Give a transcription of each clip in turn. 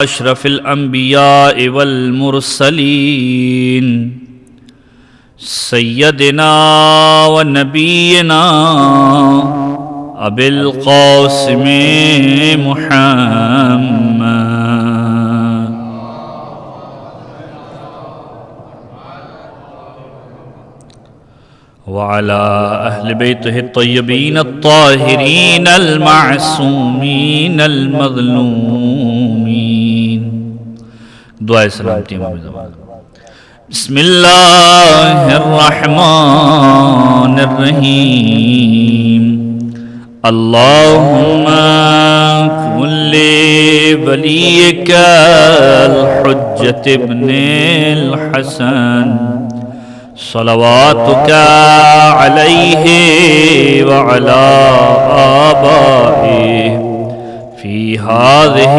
أشرف الأنبياء والمرسلين سيدنا ونبينا أبي القاسم محمد وعلى أهل بيته الطيبين الطاهرين المعصومين المظلومين دعائے سلامتی بسم الله الرحمن الرحيم اللهم كن لوليك الحجة ابن الحسن صلواتك عليه وعلى آبائه في هذه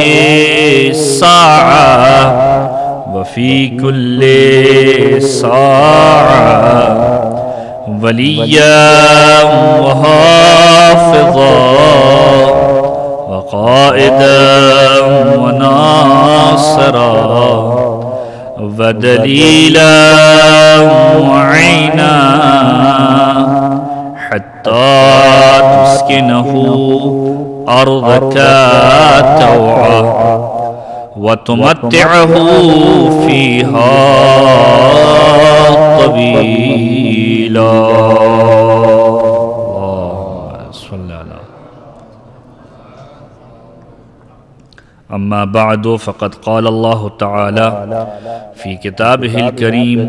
الساعة وفي كل ساعة وليا وحافظا وقائدا وناصرا ودليلا معينا حتى تسكنه أرضك توعا وتمتعه فيها طويلا أما بعد فقد قال الله تعالى في كتابه الكريم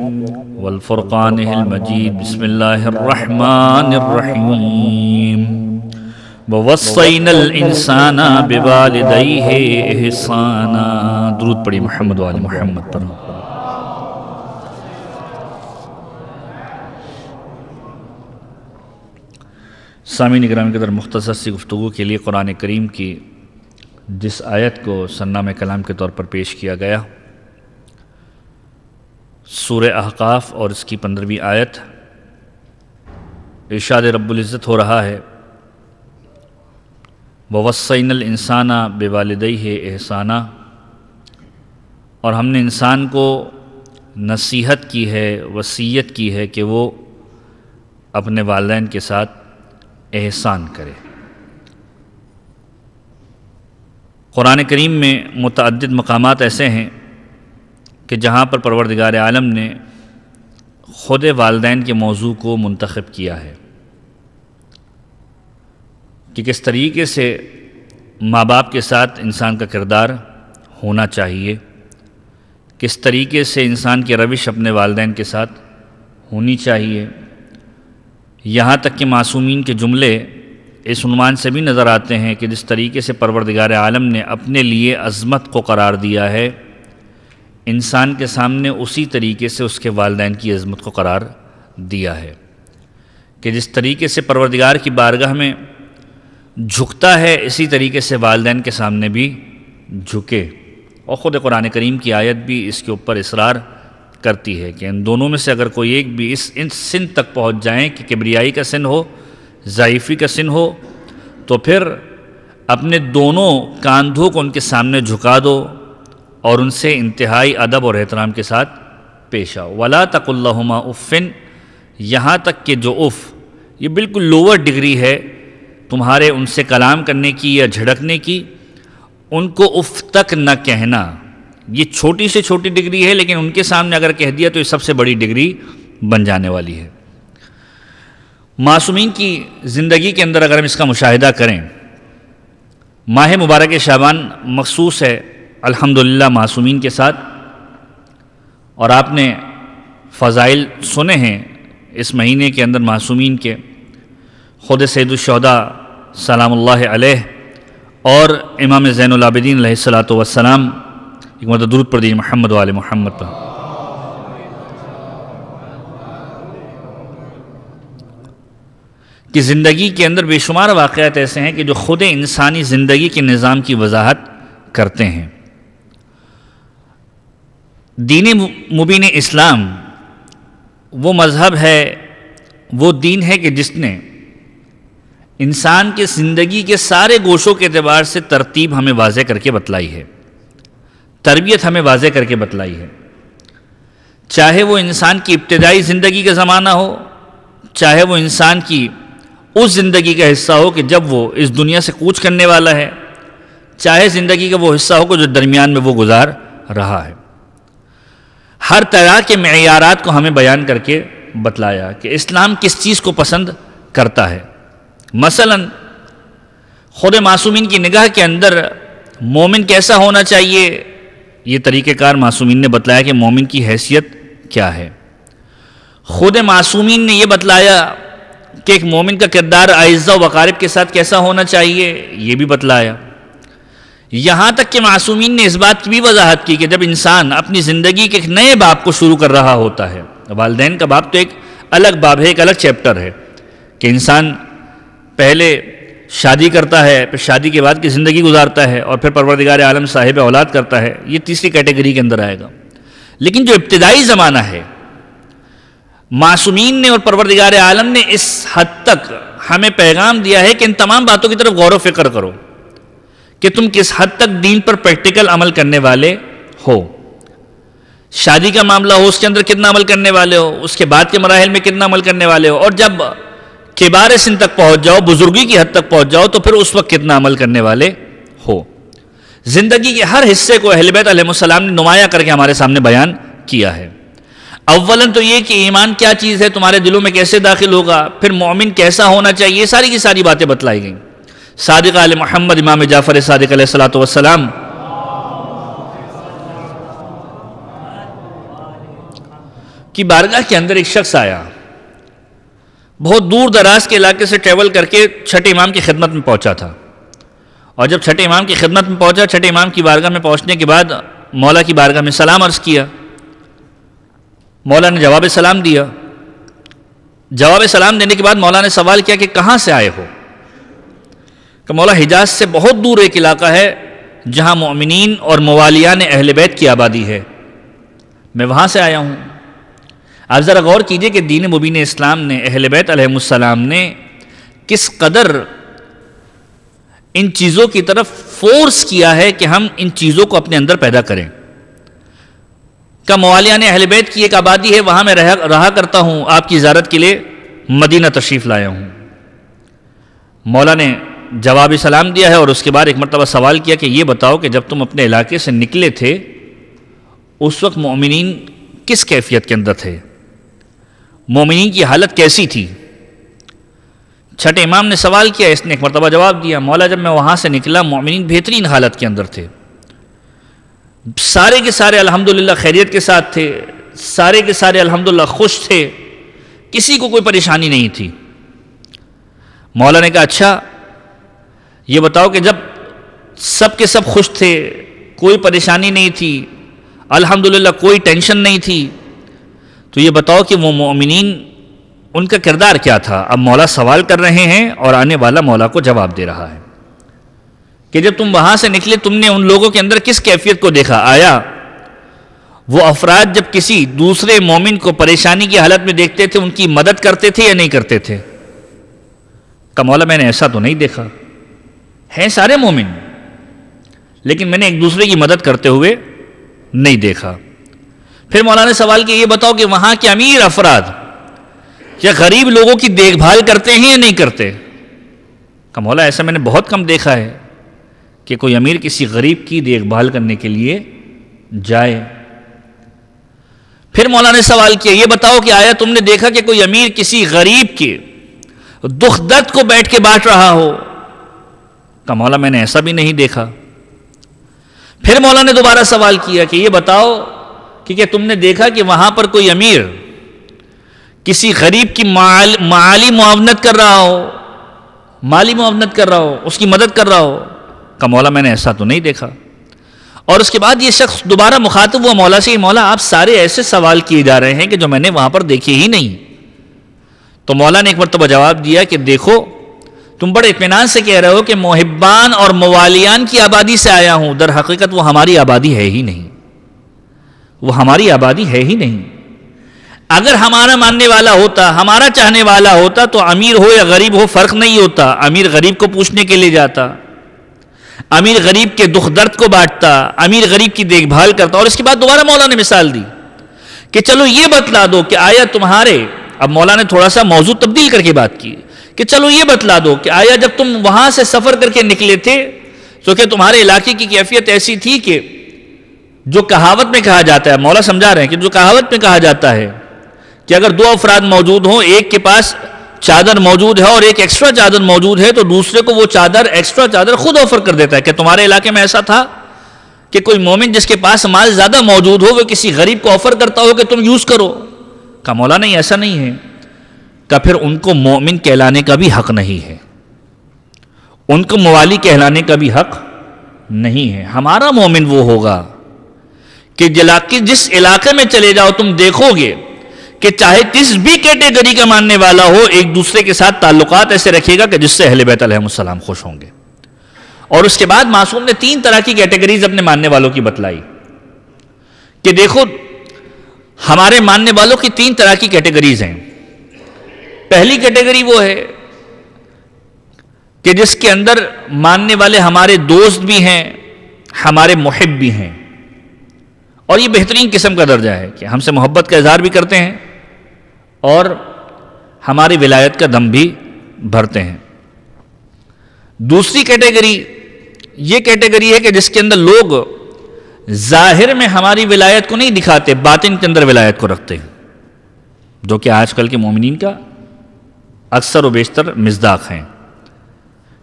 والفرقانه المجيد بسم الله الرحمن الرحيم ووصينا الإنسان بوالديه إحسانا درود پڑھی محمد وآل محمد پر سامعین اکرام کے در مختصر سی گفتگو کے لیے قرآن کریم کی جس آیت کو سرنامہ کلام کے طور پر پیش کیا گیا سورہ احقاف اور اس کی 15ویں آیت ارشاد رب العزت ہو رہا ہے وَوَصَّيْنَا الْإِنسَانَ بِوَالِدَيْهِ إِحْسَانًا اور ہم نے انسان کو نصیحت کی ہے وصیت کی ہے کہ وہ اپنے والدین کے ساتھ احسان کرے۔ قرآن کریم میں متعدد مقامات ایسے ہیں کہ جہاں پر پروردگار عالم نے خود والدین کے موضوع کو منتخب کیا ہے کہ کس طریقے سے ماں باپ کے ساتھ انسان کا کردار ہونا چاہیے، کس طریقے سے انسان کی روش اپنے والدین کے ساتھ ہونی چاہیے، یہاں تک کہ معصومین کے جملے اس عنوان سے بھی نظر آتے ہیں کہ جس طریقے سے پروردگار عالم نے اپنے لیے عظمت کو قرار دیا ہے، انسان کے سامنے اسی طریقے سے اس کے والدین کی عظمت کو قرار دیا ہے کہ جس طریقے سے پروردگار کی بارگاہ میں جھکتا ہے اسی طریقے سے والدین کے سامنے بھی جھکے، اور خود قرآن کریم کی آیت بھی اس کے اوپر اصرار کرتی ہے کہ ان دونوں میں سے اگر کوئی ایک بھی ان سن تک پہنچ جائیں کہ کبریائی کا سن ہو، ضعیفی کا سن ہو، تو پھر اپنے دونوں کاندھوں کو ان کے سامنے جھکا دو اور ان سے انتہائی ادب اور احترام کے ساتھ پیش آؤ۔ وَلَا تَقُلْ لَهُمَا اُفٍّ، یہاں تک کہ جو اف یہ بالکل لوور ڈگری ہے تمہارے ان سے کلام کرنے کی یا جھڑکنے کی، ان کو اف تک نہ کہنا۔ یہ چھوٹی سے چھوٹی ڈگری ہے لیکن ان کے سامنے اگر کہہ دیا تو یہ سب سے بڑی ڈگری بن جانے والی ہے۔ معصومین کی زندگی کے اندر اگر ہم اس کا مشاہدہ کریں، ماہ مبارک شعبان مخصوص ہے الحمدللہ معصومین کے ساتھ، اور آپ نے فضائل سنے ہیں اس مہینے کے اندر معصومین کے۔ خود سید الشہداء سلام اللہ علیہ اور امام زین العابدین علیہ السلام ایک مرتبہ درود پڑھ دیجیے محمد وآل محمد پر۔ کہ زندگی کے اندر بے شمار واقعات ایسے ہیں کہ جو خود انسانی زندگی کے نظام کی وضاحت کرتے ہیں۔ دین مبین اسلام وہ مذہب ہے، وہ دین ہے کہ جس نے انسان کے زندگی کے سارے گوشوں کے اعتبار سے ترتیب ہمیں واضح کر کے بتلائی ہے، تربیت ہمیں واضح کر کے بتلائی ہے، چاہے وہ انسان کی ابتدائی زندگی کا زمانہ ہو، چاہے وہ انسان کی اس زندگی کا حصہ ہو کہ جب وہ اس دنیا سے کوچ کرنے والا ہے، چاہے زندگی کا وہ حصہ ہو کہ جو درمیان میں وہ گزار رہا ہے۔ ہر طرح کے معیارات کو ہمیں بیان کر کے بتلایا کہ اسلام کس چیز کو پسند کرتا ہے۔ مثلا خود معصومین کی نگاہ کے اندر مومن کیسا ہونا چاہیے، یہ طریقہ کار معصومین نے بتلایا کہ مومن کی حیثیت کیا ہے۔ خود معصومین نے یہ بتلایا کہ ایک مومن کا کردار اعزہ و اقارب کے ساتھ کیسا ہونا چاہیے، یہ بھی بتلایا۔ یہاں تک کہ معصومین نے اس بات کی بھی وضاحت کی کہ جب انسان اپنی زندگی کے ایک نئے باب کو شروع کر رہا ہوتا ہے، والدین کا باب تو ایک الگ باب ہے، ایک الگ چیپٹر ہے کہ انسان پہلے شادی کرتا ہے، پھر شادی کے بعد کی زندگی گزارتا ہے، اور پھر پروردگار عالم صاحب اولاد کرتا ہے، یہ تیسری کیٹیگری کے اندر آئے گا۔ لیکن جو ابتدائی زمانہ ہے، معصومین نے اور پروردگار عالم نے اس حد تک ہمیں پیغام دیا ہے کہ ان تمام باتوں کی طرف غور و فکر کرو کہ تم کس حد تک دین پر پریکٹیکل عمل کرنے والے ہو۔ شادی کا معاملہ ہو، اس کے اندر کتنا عمل کرنے والے ہو، اس کے بعد کے مراحل میں کتنا عمل کرنے والے ہو، اور جب کبار سن تک پہنچ جاؤ، بزرگی کی حد تک پہنچ جاؤ، تو پھر اس وقت کتنا عمل کرنے والے ہو۔ زندگی کے ہر حصے کو اہل بیت علیہ السلام نے نمایاں کر کے ہمارے سامنے بیان کیا ہے۔ اولاً تو یہ کہ ایمان کیا چیز ہے، تمہارے دلوں میں کیسے داخل ہوگا، پھر مومن کیسا ہونا چاہیے، یہ ساری کی ساری باتیں بتلائی گئیں۔ صادق آل محمد امام جعفر صادق علیہ السلام کی بارگاہ کے اندر ایک شخص آیا، بہت دور دراز کے علاقے سے ٹریول کر کے چھٹے امام کی خدمت میں پہنچا تھا، اور جب چھٹے امام کی خدمت میں پہنچا، چھٹے امام کی بارگاہ میں پہنچنے کے بعد مولا کی بارگاہ میں سلام عرض کیا۔ مولا نے جواب سلام دیا۔ جواب سلام دینے کے بعد مولا نے سوال کیا کہ کہاں سے آئے ہو؟ کہ مولا حجاز سے بہت دور ایک علاقہ ہے جہاں مومنین اور موالیان اہل بیت کی آبادی ہے، میں وہاں سے آیا ہوں۔ آپ ذرا غور کیجئے کہ دین مبین اسلام نے، اہل بیت علیہ السلام نے کس قدر ان چیزوں کی طرف فورس کیا ہے کہ ہم ان چیزوں کو اپنے اندر پیدا کریں۔ کہ موالیان اہل بیت کی ایک آبادی ہے، وہاں میں رہا کرتا ہوں، آپ کی زیارت کے لیے مدینہ تشریف لایا ہوں۔ مولا نے جواب سلام دیا ہے، اور اس کے بعد ایک مرتبہ سوال کیا کہ یہ بتاؤ کہ جب تم اپنے علاقے سے نکلے تھے اس وقت مومنین کس کیفیت کے اندر تھے، مومنین کی حالت کیسی تھی؟ چھٹے امام نے سوال کیا، اس نے ایک مرتبہ جواب دیا، مولا جب میں وہاں سے نکلا مومنین بہترین حالت کے اندر تھے، سارے کے سارے الحمدللہ خیریت کے ساتھ تھے، سارے کے سارے الحمدللہ خوش تھے، کسی کو کوئی پریشانی نہیں تھی۔ مولا نے کہا اچھا یہ بتاؤ کہ جب سب کے سب خوش تھے، کوئی پریشانی نہیں تھی، الحمدللہ کوئی ٹینشن نہیں تھی، تو یہ بتاؤ کہ وہ مومنین ان کا کردار کیا تھا؟ اب مولا سوال کر رہے ہیں اور آنے والا مولا کو جواب دے رہا ہے کہ جب تم وہاں سے نکلے تم نے ان لوگوں کے اندر کس کیفیت کو دیکھا؟ آیا وہ افراد جب کسی دوسرے مومن کو پریشانی کی حالت میں دیکھتے تھے ان کی مدد کرتے تھے یا نہیں کرتے تھے؟ کہ مولا میں نے ایسا تو نہیں دیکھا، ہیں سارے مومن لیکن میں نے ایک دوسرے کی مدد کرتے ہوئے نہیں دیکھا۔ پھر مولا نے سوال کیا یہ بتاؤ کہ وہاں کے امیر افراد کیا غریب لوگوں کی دیکھ بھال کرتے ہیں یا نہیں کرتے؟ کہ مولا ایسا میں نے بہت کم دیکھا ہے کہ کوئی امیر کسی غریب کی دیکھ بھال کرنے کے لیے جائے۔ پھر مولا نے سوال کیا یہ بتاؤ کہ آیا تم نے دیکھا کہ کوئی امیر کسی غریب کے دکھ درد کو بیٹھ کے بانٹ رہا ہو؟ کہ مولا میں نے ایسا بھی نہیں دیکھا۔ پھر مولا نے دوبارہ سوال کیا کہ یہ بتاؤ کہ کیا تم نے دیکھا کہ وہاں پر کوئی امیر کسی غریب کی مالی معاونت کر رہا ہو، مالی معاونت کر رہا ہو، اس کی مدد کر رہا ہو؟ کہ مولا میں نے ایسا تو نہیں دیکھا۔ اور اس کے بعد یہ شخص دوبارہ مخاطب ہوا مولا سے، مولا آپ سارے ایسے سوال کیے جا رہے ہیں کہ جو میں نے وہاں پر دیکھے ہی نہیں۔ تو مولا نے ایک مرتبہ جواب دیا کہ دیکھو تم بڑے اطمینان سے کہہ رہے ہو کہ محبان اور موالیان کی آبادی سے آیا ہوں، در حقیقت وہ ہماری آبادی ہے ہی نہیں، وہ ہماری آبادی ہے ہی نہیں۔ اگر ہمارا ماننے والا ہوتا، ہمارا چاہنے والا ہوتا تو امیر ہو یا غریب ہو فرق نہیں ہوتا، امیر غریب کو پوچھنے کے لیے جاتا، امیر غریب کے دکھ درد کو بانٹتا، امیر غریب کی دیکھ بھال کرتا. اور اس کے بعد دوبارہ مولا نے مثال دی کہ چلو یہ بتلا دو کہ آیا تمہارے، اب مولا نے تھوڑا سا موضوع تبدیل کر کے بات کی کہ چلو یہ بتلا دو کہ آیا جب تم وہاں سے سفر کر کے نکلے تھے تو کہ تمہارے علاقے کی کیفیت ایسی تھی کہ جو کہاوت میں کہا جاتا ہے، مولا سمجھا رہے ہیں کہ جو کہاوت میں کہا جاتا ہے کہ اگر دو افراد موجود ہوں، ایک کے پاس چادر موجود ہے اور ایک ایکسٹرا چادر موجود ہے، تو دوسرے کو وہ چادر، ایکسٹرا چادر خود آفر کر دیتا ہے. کہ تمہارے علاقے میں ایسا تھا کہ کوئی مومن جس کے پاس مال زیادہ موجود ہو وہ کسی غریب کو آفر کرتا ہو کہ تم یوز کرو؟ کہا مولا نہیں، ایسا نہیں ہے. کہ پھر ان کو مومن کہلانے کا بھی حق نہیں ہے، ان کو موالی کہلانے کا بھی حق نہیں ہے. ہمارا مومن وہ ہوگا کہ جس علاقے میں چلے جاؤ تم دیکھو گے کہ چاہے کس بھی کیٹیگری کا ماننے والا ہو، ایک دوسرے کے ساتھ تعلقات ایسے رکھے گا کہ جس سے اہل بیت علیہ السلام خوش ہوں گے. اور اس کے بعد معصوم نے 3 طرح کی کیٹیگریز اپنے ماننے والوں کی بتلائی کہ دیکھو ہمارے ماننے والوں کی 3 طرح کی کیٹیگریز ہیں. پہلی کیٹیگری وہ ہے کہ جس کے اندر ماننے والے ہمارے دوست بھی ہیں، ہمارے محب بھی ہیں، اور یہ بہترین قسم کا درجہ ہے کہ ہم سے محبت کا اظہار بھی کرتے ہیں اور ہماری ولایت کا دم بھی بھرتے ہیں. دوسری کیٹیگری یہ کیٹیگری ہے کہ جس کے اندر لوگ ظاہر میں ہماری ولایت کو نہیں دکھاتے، باطن کے اندر ولایت کو رکھتے ہیں، جو کہ آج کل کے مومنین کا اکثر و بیشتر مصداق ہیں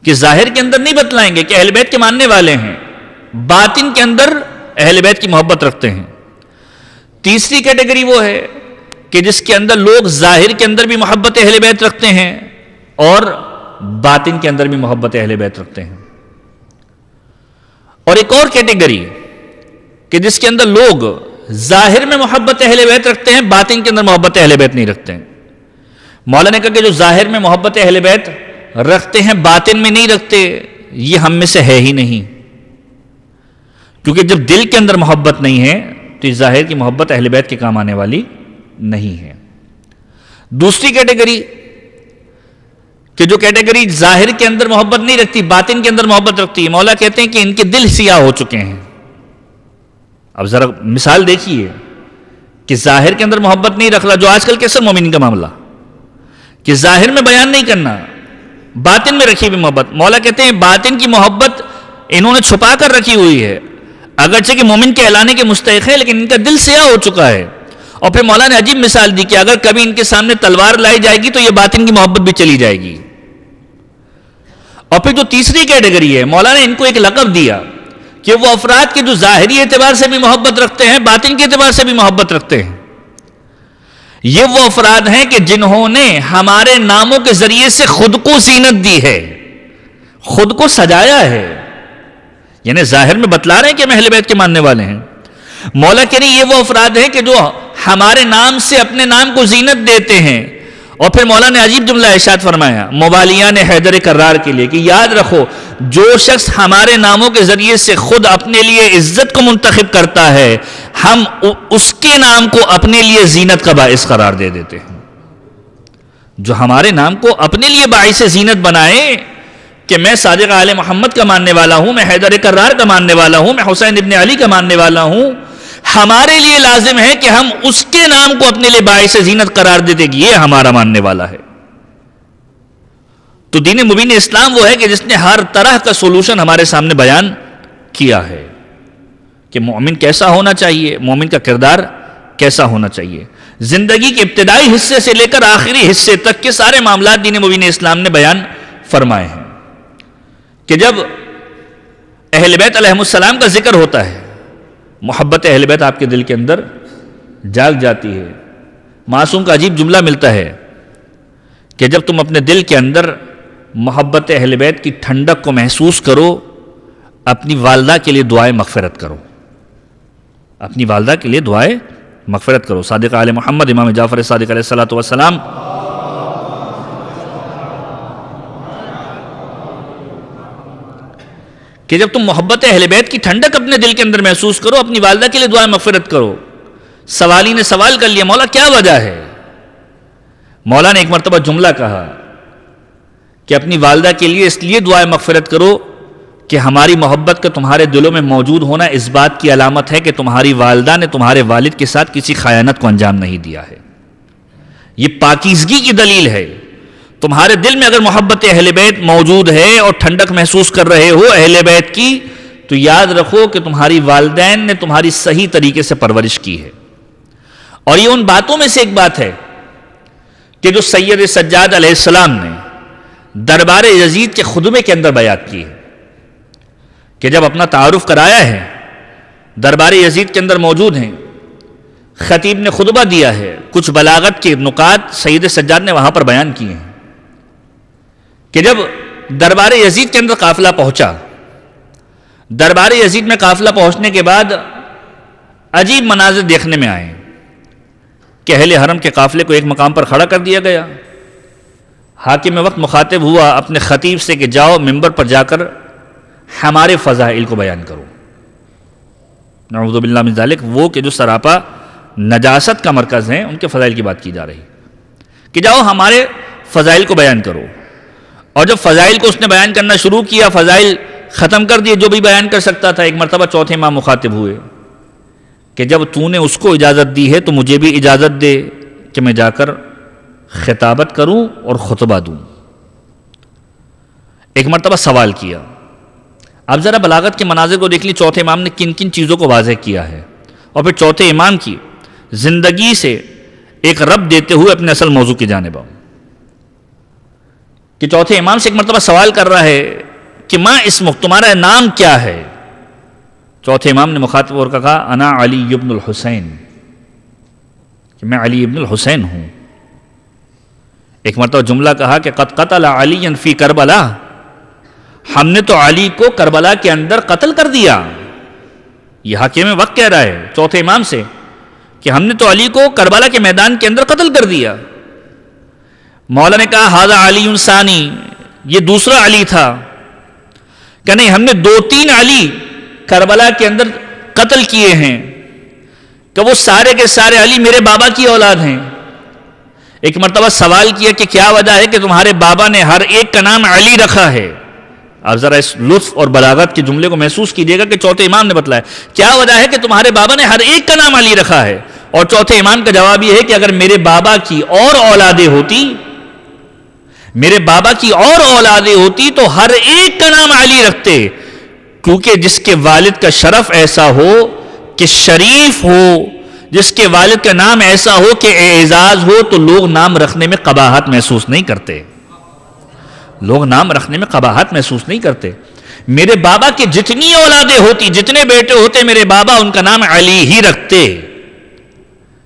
کہ ظاہر کے اندر نہیں بتلائیں گے کہ اہل بیت کے ماننے والے ہیں، باطن کے اندر اہل بیت کی محبت رکھتے ہیں. تیسری کیٹیگری وہ ہے کہ جس کے اندر لوگ ظاہر کے اندر بھی محبت اہل بیت رکھتے ہیں اور باطن کے اندر بھی محبت اہل بیت رکھتے ہیں. اور ایک اور کیٹیگری کہ جس کے اندر لوگ ظاہر میں محبت اہل بیت رکھتے ہیں، باطن کے اندر محبت اہل بیت نہیں رکھتے ہیں. مولا نے کہا کہ جو ظاہر میں محبت اہل بیت رکھتے ہیں باطن میں نہیں رکھتے، یہ ہم میں سے ہے ہی نہیں. کیونکہ جب دل کے اندر محبت نہیں ہے تو اس ظاہر کی محبت اہل بیت کے کام آنے والی نہیں ہے. دوسری کیٹیگری کہ جو کیٹیگری ظاہر کے اندر محبت نہیں رکھتی، باطن کے اندر محبت رکھتی ہے، مولا کہتے ہیں کہ ان کے دل سیاہ ہو چکے ہیں. اب ذرا مثال دیکھیے کہ ظاہر کے اندر محبت نہیں رکھنا، جو آج کل کے سب مومنین کا معاملہ کہ ظاہر میں بیان نہیں کرنا، باطن میں رکھی ہوئی محبت. مولا کہتے ہیں باطن کی محبت انہوں نے چھپا کر رکھی ہوئی ہے، اگرچہ کہ مومن کے اعلانے کے مستحق ہے لیکن ان کا دل سیاہ ہو چکا ہے. اور پھر مولا نے عجیب مثال دی کہ اگر کبھی ان کے سامنے تلوار لائی جائے گی تو یہ باطن کی محبت بھی چلی جائے گی. اور پھر جو تیسری کیٹیگری ہے، مولا نے ان کو ایک لقب دیا کہ وہ افراد کے جو ظاہری اعتبار سے بھی محبت رکھتے ہیں، باطن کے اعتبار سے بھی محبت رکھتے ہیں. یہ وہ افراد ہیں کہ جنہوں نے ہمارے ناموں کے ذریعے سے خود کو زینت دی ہے، خود کو سجایا ہے. یعنی ظاہر میں بتلا رہے ہیں کہ ہم اہل بیت کے ماننے والے ہیں. مولا کہہ رہے ہیں یہ وہ افراد ہیں کہ جو ہمارے نام سے اپنے نام کو زینت دیتے ہیں. اور پھر مولا نے عجیب جملہ ارشاد فرمایا موالیان حیدر کرار کے لیے کہ یاد رکھو جو شخص ہمارے ناموں کے ذریعے سے خود اپنے لیے عزت کو منتخب کرتا ہے، ہم اس کے نام کو اپنے لیے زینت کا باعث قرار دے دیتے ہیں. جو ہمارے نام کو اپنے لیے باعث زینت بنائے کہ میں صادق آل محمد کا ماننے والا ہوں، میں حیدر کرار کا ماننے والا ہوں، میں حسین ابن علی کا ماننے والا ہوں، ہمارے لیے لازم ہے کہ ہم اس کے نام کو اپنے لیے باعث زینت قرار دیتے کہ یہ ہمارا ماننے والا ہے. تو دین مبین اسلام وہ ہے کہ جس نے ہر طرح کا سولوشن ہمارے سامنے بیان کیا ہے کہ مومن کیسا ہونا چاہیے، مومن کا کردار کیسا ہونا چاہیے. زندگی کے ابتدائی حصے سے لے کر آخری حصے تک کے سارے معاملات دین مبین اسلام نے بیان فرمائے ہیں کہ جب اہل بیت علیہ السلام کا ذکر ہوتا ہے، محبت اہل بیت آپ کے دل کے اندر جاگ جاتی ہے. معصوم کا عجیب جملہ ملتا ہے کہ جب تم اپنے دل کے اندر محبت اہل بیت کی ٹھنڈک کو محسوس کرو، اپنی والدہ کے لیے دعائے مغفرت کرو، اپنی والدہ کے لیے دعائے مغفرت کرو. صادق آل محمد امام جعفر صادق علیہ السلام کہ جب تم محبت اہل بیت کی ٹھنڈک اپنے دل کے اندر محسوس کرو، اپنی والدہ کے لیے دعائیں مغفرت کرو. سوالی نے سوال کر لیا مولا کیا وجہ ہے؟ مولا نے ایک مرتبہ جملہ کہا کہ اپنی والدہ کے لیے اس لیے دعائیں مغفرت کرو کہ ہماری محبت کا تمہارے دلوں میں موجود ہونا اس بات کی علامت ہے کہ تمہاری والدہ نے تمہارے والد کے ساتھ کسی خیانت کو انجام نہیں دیا ہے. یہ پاکیزگی کی دلیل ہے. تمہارے دل میں اگر محبت اہل بیت موجود ہے اور ٹھنڈک محسوس کر رہے ہو اہل بیت کی، تو یاد رکھو کہ تمہاری والدین نے تمہاری صحیح طریقے سے پرورش کی ہے. اور یہ ان باتوں میں سے ایک بات ہے کہ جو سید سجاد علیہ السلام نے دربار یزید کے خطبے کے اندر بیان کی ہے، کہ جب اپنا تعارف کرایا ہے، دربار یزید کے اندر موجود ہیں، خطیب نے خطبہ دیا ہے، کچھ بلاغت کے نکات سید سجاد نے وہاں پر بیان کیے ہیں کہ جب دربار یزید کے اندر قافلہ پہنچا، دربار یزید میں قافلہ پہنچنے کے بعد عجیب مناظر دیکھنے میں آئے کہ اہل حرم کے قافلے کو ایک مقام پر کھڑا کر دیا گیا. حاکم وقت مخاطب ہوا اپنے خطیب سے کہ جاؤ ممبر پر جا کر ہمارے فضائل کو بیان کرو. نعوذ باللہ من ذالک، وہ کہ جو سراپا نجاست کا مرکز ہیں ان کے فضائل کی بات کی جا رہی کہ جاؤ ہمارے فضائل کو بیان کرو. اور جب فضائل کو اس نے بیان کرنا شروع کیا، فضائل ختم کر دیے جو بھی بیان کر سکتا تھا. ایک مرتبہ چوتھے امام مخاطب ہوئے کہ جب تو نے اس کو اجازت دی ہے تو مجھے بھی اجازت دے کہ میں جا کر خطابت کروں اور خطبہ دوں. ایک مرتبہ سوال کیا. اب ذرا بلاغت کے مناظر کو دیکھ لی، چوتھے امام نے کن کن چیزوں کو واضح کیا ہے، اور پھر چوتھے امام کی زندگی سے ایک رب دیتے ہوئے اپنے اصل موضوع کی جانب آؤں. کہ چوتھے امام سے ایک مرتبہ سوال کر رہا ہے کہ ماں اسمک، تمہارا نام کیا ہے؟ چوتھے امام نے مخاطب اور کہا انا علی ابن الحسین، کہ میں علی ابن الحسین ہوں. ایک مرتبہ جملہ کہا کہ قد قتل علی فی کربلا، ہم نے تو علی کو کربلا کے اندر قتل کر دیا. یہ حاکم وقت کہہ رہا ہے چوتھے امام سے کہ ہم نے تو علی کو کربلا کے میدان کے اندر قتل کر دیا. مولا نے کہا ھذا علی ثانی، یہ دوسرا علی تھا. کہ نہیں، ہم نے 2-3 علی کربلا کے اندر قتل کیے ہیں، کہ وہ سارے کے سارے علی میرے بابا کی اولاد ہیں. ایک مرتبہ سوال کیا کہ کیا وجہ ہے کہ تمہارے بابا نے ہر ایک کا نام علی رکھا ہے؟ آپ ذرا اس لطف اور بلاغت کے جملے کو محسوس کیجئے گا کہ چوتھے امام نے بتلایا کیا وجہ ہے کہ تمہارے بابا نے ہر ایک کا نام علی رکھا ہے. اور چوتھے امام کا جواب یہ ہے کہ اگر میرے بابا کی اور اولادیں ہوتی، میرے بابا کی اور اولادیں ہوتی تو ہر ایک کا نام علی رکھتے، کیونکہ جس کے والد کا شرف ایسا ہو کہ شریف ہو، جس کے والد کا نام ایسا ہو کہ اعزاز ہو، تو لوگ نام رکھنے میں قباحت محسوس نہیں کرتے. لوگ نام رکھنے میں قباحت محسوس نہیں کرتے. میرے بابا کی جتنی اولادیں ہوتی، جتنے بیٹے ہوتے، میرے بابا ان کا نام علی ہی رکھتے.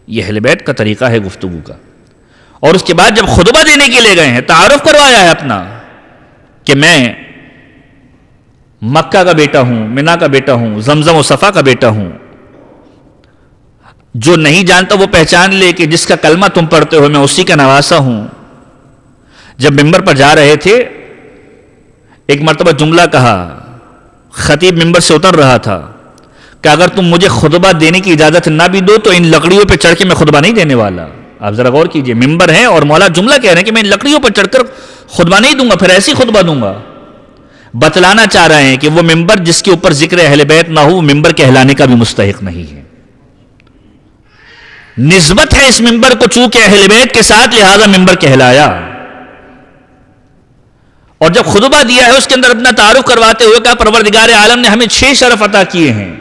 یہ اہل بیت کا طریقہ ہے گفتگو کا. اور اس کے بعد جب خطبہ دینے کے لیے گئے ہیں، تعارف کروایا ہے اپنا کہ میں مکہ کا بیٹا ہوں، منا کا بیٹا ہوں، زمزم و صفا کا بیٹا ہوں. جو نہیں جانتا وہ پہچان لے کہ جس کا کلمہ تم پڑھتے ہو میں اسی کا نواسا ہوں. جب ممبر پر جا رہے تھے، ایک مرتبہ جملہ کہا، خطیب ممبر سے اتر رہا تھا کہ اگر تم مجھے خطبہ دینے کی اجازت نہ بھی دو تو ان لکڑیوں پہ چڑھ کے میں خطبہ نہیں دینے والا. آپ ذرا غور کیجئے، ممبر ہے اور مولا جملہ کہہ رہے ہیں کہ میں ان لکڑیوں پر چڑھ کر خطبہ نہیں دوں گا، پھر ایسی خطبہ دوں گا. بتلانا چاہ رہے ہیں کہ وہ ممبر جس کے اوپر ذکر اہل بیت نہ ہو، وہ ممبر کہلانے کا بھی مستحق نہیں ہے. نسبت ہے اس ممبر کو چونکہ اہل بیت کے ساتھ، لہذا ممبر کہلایا. اور جب خطبہ دیا ہے اس کے اندر اپنا تعارف کرواتے ہوئے کہا پروردگار عالم نے ہمیں 6 شرف عطا کیے ہیں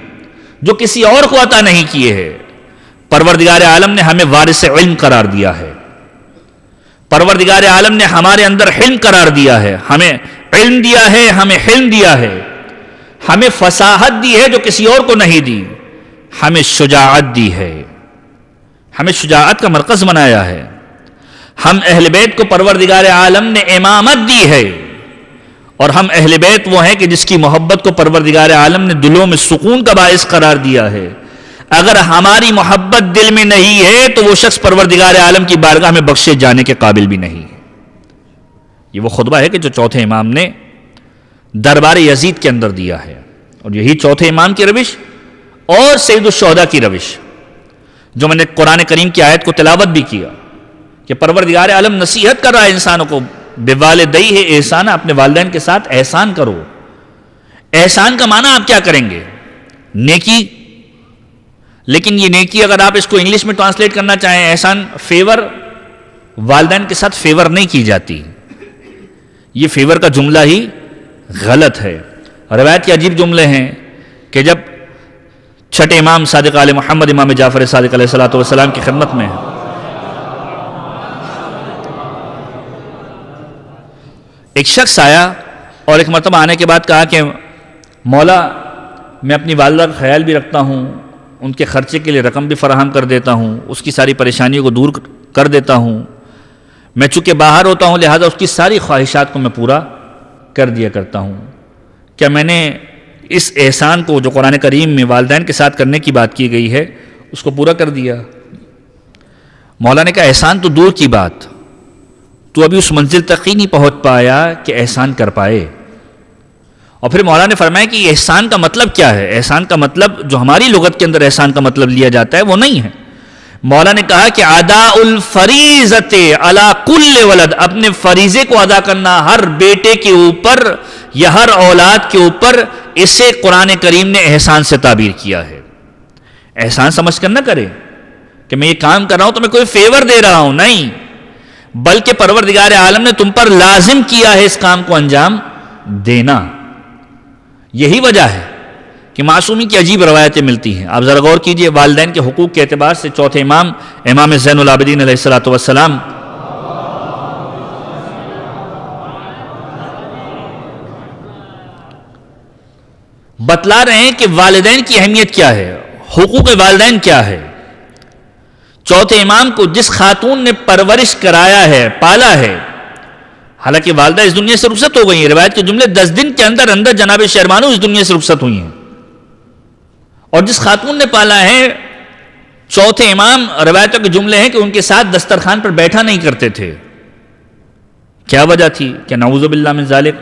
جو کسی اور کو عطا نہیں کیے ہیں. پروردگار عالم نے ہمیں وارث علم قرار دیا ہے. پروردگار عالم نے ہمارے اندر حلم قرار دیا ہے. ہمیں علم دیا ہے، ہمیں حلم دیا ہے. ہمیں فصاحت دی ہے جو کسی اور کو نہیں دی. ہمیں شجاعت دی ہے، ہمیں شجاعت کا مرکز بنایا ہے. ہم اہل بیت کو پروردگار عالم نے امامت دی ہے، اور ہم اہل بیت وہ ہیں کہ جس کی محبت کو پروردگار عالم نے دلوں میں سکون کا باعث قرار دیا ہے. اگر ہماری محبت دل میں نہیں ہے تو وہ شخص پروردگار عالم کی بارگاہ میں بخشے جانے کے قابل بھی نہیں ہے. یہ وہ خطبہ ہے کہ جو چوتھے امام نے دربار یزید کے اندر دیا ہے، اور یہی چوتھے امام کی روش اور سید الشہداء کی روش، جو میں نے قرآن کریم کی آیت کو تلاوت بھی کیا کہ پروردگار عالم نصیحت کر رہا ہے انسانوں کو، بوالدیہ احسانہ، اپنے والدین کے ساتھ احسان کرو. احسان کا معنی آپ کیا کریں گے؟ نیکی. لیکن یہ نیکی اگر آپ اس کو انگلش میں ٹرانسلیٹ کرنا چاہیں، احسان فیور، والدین کے ساتھ فیور نہیں کی جاتی. یہ فیور کا جملہ ہی غلط ہے. روایت کے عجیب جملے ہیں کہ جب چھٹے امام صادق آل محمد امام جعفر صادق علیہ الصلوۃ والسلام کی خدمت میں ایک شخص آیا اور ایک مرتبہ آنے کے بعد کہا کہ مولا میں اپنی والدہ کا خیال بھی رکھتا ہوں، ان کے خرچے کے لیے رقم بھی فراہم کر دیتا ہوں، اس کی ساری پریشانیوں کو دور کر دیتا ہوں، میں چونکہ باہر ہوتا ہوں لہذا اس کی ساری خواہشات کو میں پورا کر دیا کرتا ہوں. کیا میں نے اس احسان کو جو قرآن کریم میں والدین کے ساتھ کرنے کی بات کی گئی ہے اس کو پورا کر دیا؟ مولا نے کہا احسان تو دور کی بات، تو ابھی اس منزل تک ہی نہیں پہنچ پایا کہ احسان کر پائے. اور پھر مولا نے فرمایا کہ احسان کا مطلب کیا ہے؟ احسان کا مطلب جو ہماری لغت کے اندر احسان کا مطلب لیا جاتا ہے وہ نہیں ہے. مولا نے کہا کہ اداء الفریضۃ علی کل ولد، اپنے فریضے کو ادا کرنا ہر بیٹے کے اوپر یا ہر اولاد کے اوپر، اسے قرآن کریم نے احسان سے تعبیر کیا ہے. احسان سمجھ کر نہ کرے کہ میں یہ کام کر رہا ہوں تو میں کوئی فیور دے رہا ہوں، نہیں، بلکہ پروردگار عالم نے تم پر لازم کیا ہے اس کام کو انجام دینا. یہی وجہ ہے کہ معصومی کی عجیب روایتیں ملتی ہیں. آپ ذرا غور کیجئے، والدین کے حقوق کے اعتبار سے چوتھے امام امام زین العابدین علیہ الصلوۃ والسلام بتلا رہے ہیں کہ والدین کی اہمیت کیا ہے، حقوق والدین کیا ہے. چوتھے امام کو جس خاتون نے پرورش کرایا ہے، پالا ہے، حالانکہ والدہ اس دنیا سے رخصت ہو گئی ہیں، روایت کے جملے 10 دن کے اندر اندر جناب شہربانو اس دنیا سے رخصت ہوئی ہیں، اور جس خاتون نے پالا ہے چوتھے امام، روایتوں کے جملے ہیں کہ ان کے ساتھ دسترخوان پر بیٹھا نہیں کرتے تھے. کیا وجہ تھی؟ کہ نعوذ باللہ من ذالک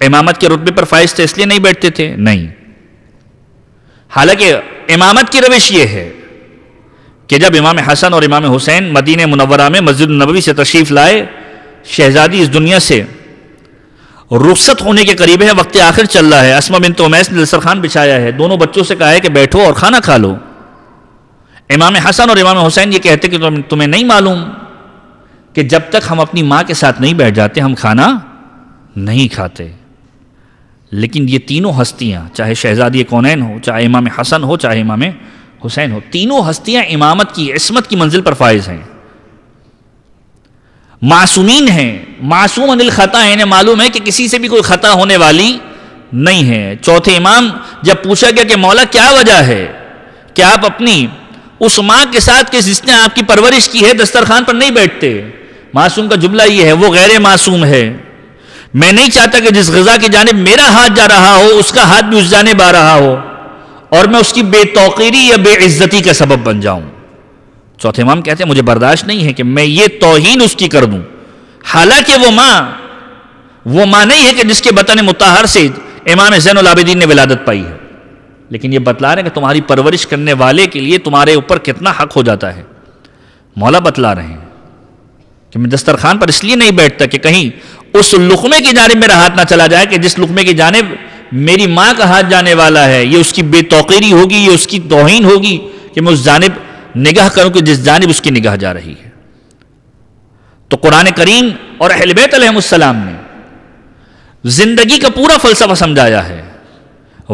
امامت کے رتبے پر فائز تھے اس لیے نہیں بیٹھتے تھے؟ نہیں. حالانکہ امامت کی روش یہ ہے کہ جب امام حسن اور امام حسین مدینہ منورہ میں مسجد النبوی سے تشریف لائے، شہزادی اس دنیا سے رخصت ہونے کے قریب ہے، وقت آخر چل رہا ہے، اسما بنت امیس نے دسترخوان بچھایا ہے، دونوں بچوں سے کہا ہے کہ بیٹھو اور کھانا کھا لو. امام حسن اور امام حسین یہ کہتے کہ تمہیں نہیں معلوم کہ جب تک ہم اپنی ماں کے ساتھ نہیں بیٹھ جاتے ہم کھانا نہیں کھاتے. لیکن یہ تینوں ہستیاں، چاہے شہزادی کونین ہو، چاہے امام حسن ہو، چاہے امام حسین ہو، تینوں ہستیاں امامت کی عصمت کی منزل پر فائز ہیں، معصومین ہیں، معصوم عن الخطا ہیں، انہیں معلوم ہے کہ کسی سے بھی کوئی خطا ہونے والی نہیں ہے. چوتھے امام جب پوچھا گیا کہ مولا کیا وجہ ہے کہ آپ اپنی اس ماں کے ساتھ کہ جس نے آپ کی پرورش کی ہے دسترخوان پر نہیں بیٹھتے؟ معصوم کا جملہ یہ ہے وہ غیر معصوم ہے. میں نہیں چاہتا کہ جس غذا کی جانب میرا ہاتھ جا رہا ہو اس کا ہاتھ بھی اس جانب آ رہا ہو اور میں اس کی بے توقیری یا بے عزتی کا سبب بن جاؤں. چوتھے امام کہتے ہیں مجھے برداشت نہیں ہے کہ میں یہ توہین اس کی کر دوں، حالانکہ وہ ماں نہیں ہے کہ جس کے بطن مطہر سے امام زین العابدین نے ولادت پائی ہے، لیکن یہ بتلا رہے ہیں کہ تمہاری پرورش کرنے والے کے لیے تمہارے اوپر کتنا حق ہو جاتا ہے. مولا بتلا رہے ہیں کہ میں دسترخوان پر اس لیے نہیں بیٹھتا کہ کہیں اس لقمے کی جانب میرا ہاتھ نہ چلا جائے کہ جس لقمے کی جانب میری ماں کا ہاتھ جانے والا ہے، یہ اس کی بے توقیری ہوگی، یہ اس کی توہین ہوگی کہ میں اس جانب نگاہ کروں کہ جس جانب اس کی نگاہ جا رہی ہے. تو قرآن کریم اور اہل بیت علیہ السلام نے زندگی کا پورا فلسفہ سمجھایا ہے،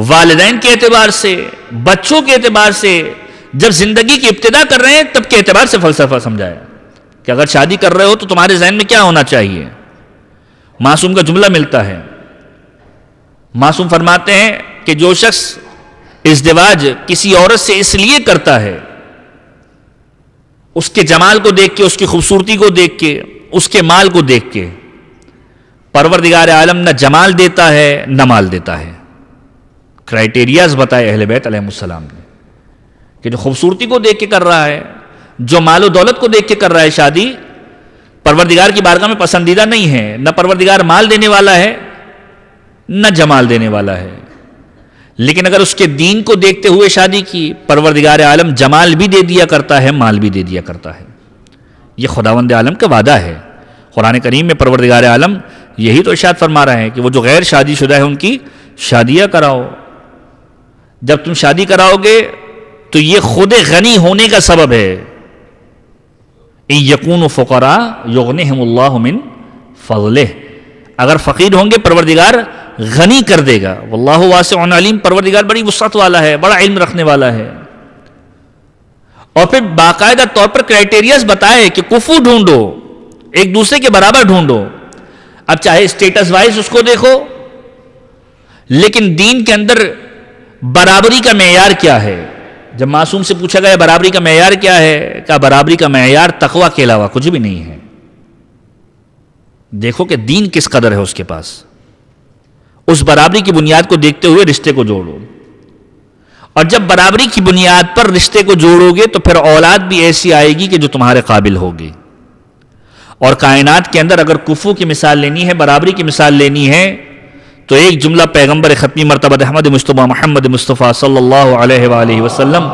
والدین کے اعتبار سے، بچوں کے اعتبار سے، جب زندگی کی ابتدا کر رہے ہیں تب کے اعتبار سے فلسفہ سمجھایا کہ اگر شادی کر رہے ہو تو تمہارے ذہن میں کیا ہونا چاہیے. معصوم کا جملہ ملتا ہے، معصوم فرماتے ہیں کہ جو شخص ازدواج کسی عورت سے اس لیے کرتا ہے اس کے جمال کو دیکھ کے، اس کی خوبصورتی کو دیکھ کے، اس کے مال کو دیکھ کے، پروردگار عالم نہ جمال دیتا ہے نہ مال دیتا ہے. کرائیٹیریاز بتائے اہل بیت علیہ السلام نے کہ جو خوبصورتی کو دیکھ کے کر رہا ہے، جو مال و دولت کو دیکھ کے کر رہا ہے شادی، پروردگار کی بارگاہ میں پسندیدہ نہیں ہے. نہ پروردگار مال دینے والا ہے نہ جمال دینے والا ہے. لیکن اگر اس کے دین کو دیکھتے ہوئے شادی کی، پروردگار عالم جمال بھی دے دیا کرتا ہے، مال بھی دے دیا کرتا ہے. یہ خداوند عالم کا وعدہ ہے. قرآن کریم میں پروردگار عالم یہی تو ارشاد فرما رہا ہے کہ وہ جو غیر شادی شدہ ہے ان کی شادیاں کراؤ. جب تم شادی کراؤ گے تو یہ خود غنی ہونے کا سبب ہے. ان یکونوا فقراء یغنہم اللہ من فضلہ، اگر فقیر ہوں گے پروردگار غنی کر دے گا. واللہ واسع علیم، پروردگار بڑی وسعت والا ہے، بڑا علم رکھنے والا ہے. اور پھر باقاعدہ طور پر کرائٹیریاز بتائے کہ کفو ڈھونڈو، ایک دوسرے کے برابر ڈھونڈو. اب چاہے اسٹیٹس وائز اس کو دیکھو، لیکن دین کے اندر برابری کا معیار کیا ہے؟ جب معصوم سے پوچھا گیا برابری کا معیار کیا ہے، کہا برابری کا معیار تقویٰ کے علاوہ کچھ بھی نہیں ہے. دیکھو کہ دین کس قدر ہے اس کے پاس، اس برابری کی بنیاد کو دیکھتے ہوئے رشتے کو جوڑو. اور جب برابری کی بنیاد پر رشتے کو جوڑو گے تو پھر اولاد بھی ایسی آئے گی کہ جو تمہارے قابل ہوگی. اور کائنات کے اندر اگر کفو کی مثال لینی ہے، برابری کی مثال لینی ہے، تو ایک جملہ پیغمبر ختمی مرتبہ احمد مصطفیٰ محمد مصطفیٰ صلی اللہ علیہ وآلہ وسلم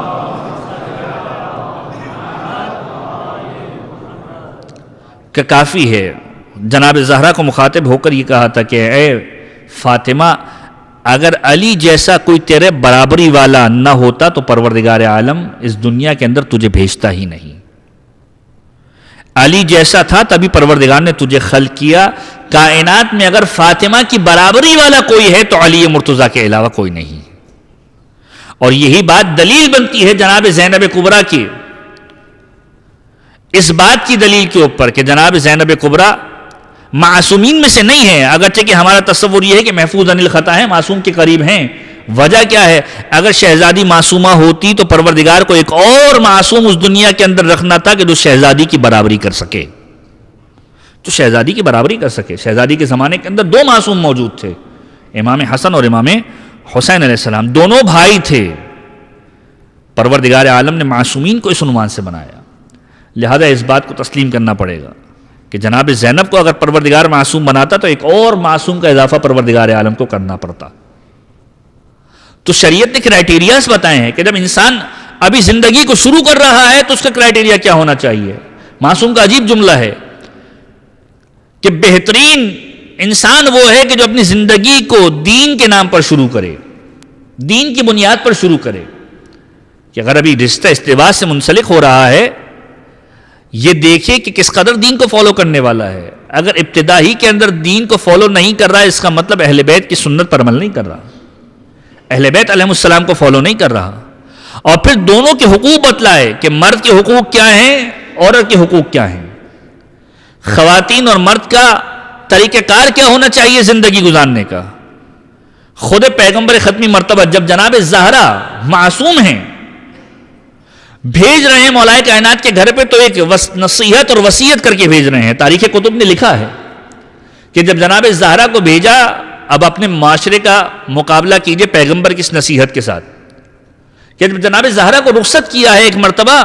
کا کافی ہے. جناب زہرا کو مخاطب ہو کر یہ کہا تھا کہ اے فاطمہ، اگر علی جیسا کوئی تیرے برابری والا نہ ہوتا تو پروردگار عالم اس دنیا کے اندر تجھے بھیجتا ہی نہیں. علی جیسا تھا تبھی پروردگار نے تجھے خلق کیا. کائنات میں اگر فاطمہ کی برابری والا کوئی ہے تو علی مرتضیٰ کے علاوہ کوئی نہیں. اور یہی بات دلیل بنتی ہے جناب زینب کبریٰ کی، اس بات کی دلیل کے اوپر کہ جناب زینب کبریٰ معصومین میں سے نہیں ہے، اگرچہ کہ ہمارا تصور یہ ہے کہ محفوظ عن الخطا ہے، معصوم کے قریب ہیں. وجہ کیا ہے؟ اگر شہزادی معصومہ ہوتی تو پروردگار کو ایک اور معصوم اس دنیا کے اندر رکھنا تھا کہ جو شہزادی کی برابری کر سکے، جو شہزادی کی برابری کر سکے. شہزادی کے زمانے کے اندر دو معصوم موجود تھے، امام حسن اور امام حسین علیہ السلام، دونوں بھائی تھے. پروردگار عالم نے معصومین کو اس عنوان سے بنایا. لہذا اس بات کو تسلیم کرنا پڑے گا کہ جناب زینب کو اگر پروردگار معصوم بناتا تو ایک اور معصوم کا اضافہ پروردگار عالم کو کرنا پڑتا. تو شریعت نے کرائٹیریاز بتائے ہیں کہ جب انسان ابھی زندگی کو شروع کر رہا ہے تو اس کا کرائٹیریا کیا ہونا چاہیے. معصوم کا عجیب جملہ ہے کہ بہترین انسان وہ ہے کہ جو اپنی زندگی کو دین کے نام پر شروع کرے، دین کی بنیاد پر شروع کرے. کہ اگر ابھی رشتہ استواء سے منسلک ہو رہا ہے، یہ دیکھے کہ کس قدر دین کو فالو کرنے والا ہے. اگر ابتدا ہی کے اندر دین کو فالو نہیں کر رہا ہے، اس کا مطلب اہل بیت کی سنت پر عمل نہیں کر رہا، اہل بیت علیہ السلام کو فالو نہیں کر رہا. اور پھر دونوں کے حقوق بتلائے کہ مرد کے حقوق کیا ہیں، عورت کے حقوق کیا ہیں، خواتین اور مرد کا طریقہ کار کیا ہونا چاہیے زندگی گزارنے کا. خود پیغمبر ختمی مرتبہ جب جناب زہرا معصوم ہیں، بھیج رہے ہیں مولا کائنات کے گھر پہ، تو ایک نصیحت اور وصیت کر کے بھیج رہے ہیں. تاریخ کتب نے لکھا ہے کہ جب جناب زہرا کو بھیجا، اب اپنے معاشرے کا مقابلہ کیجئے پیغمبر کی اس نصیحت کے ساتھ کہ جب جناب زہرا کو رخصت کیا ہے ایک مرتبہ،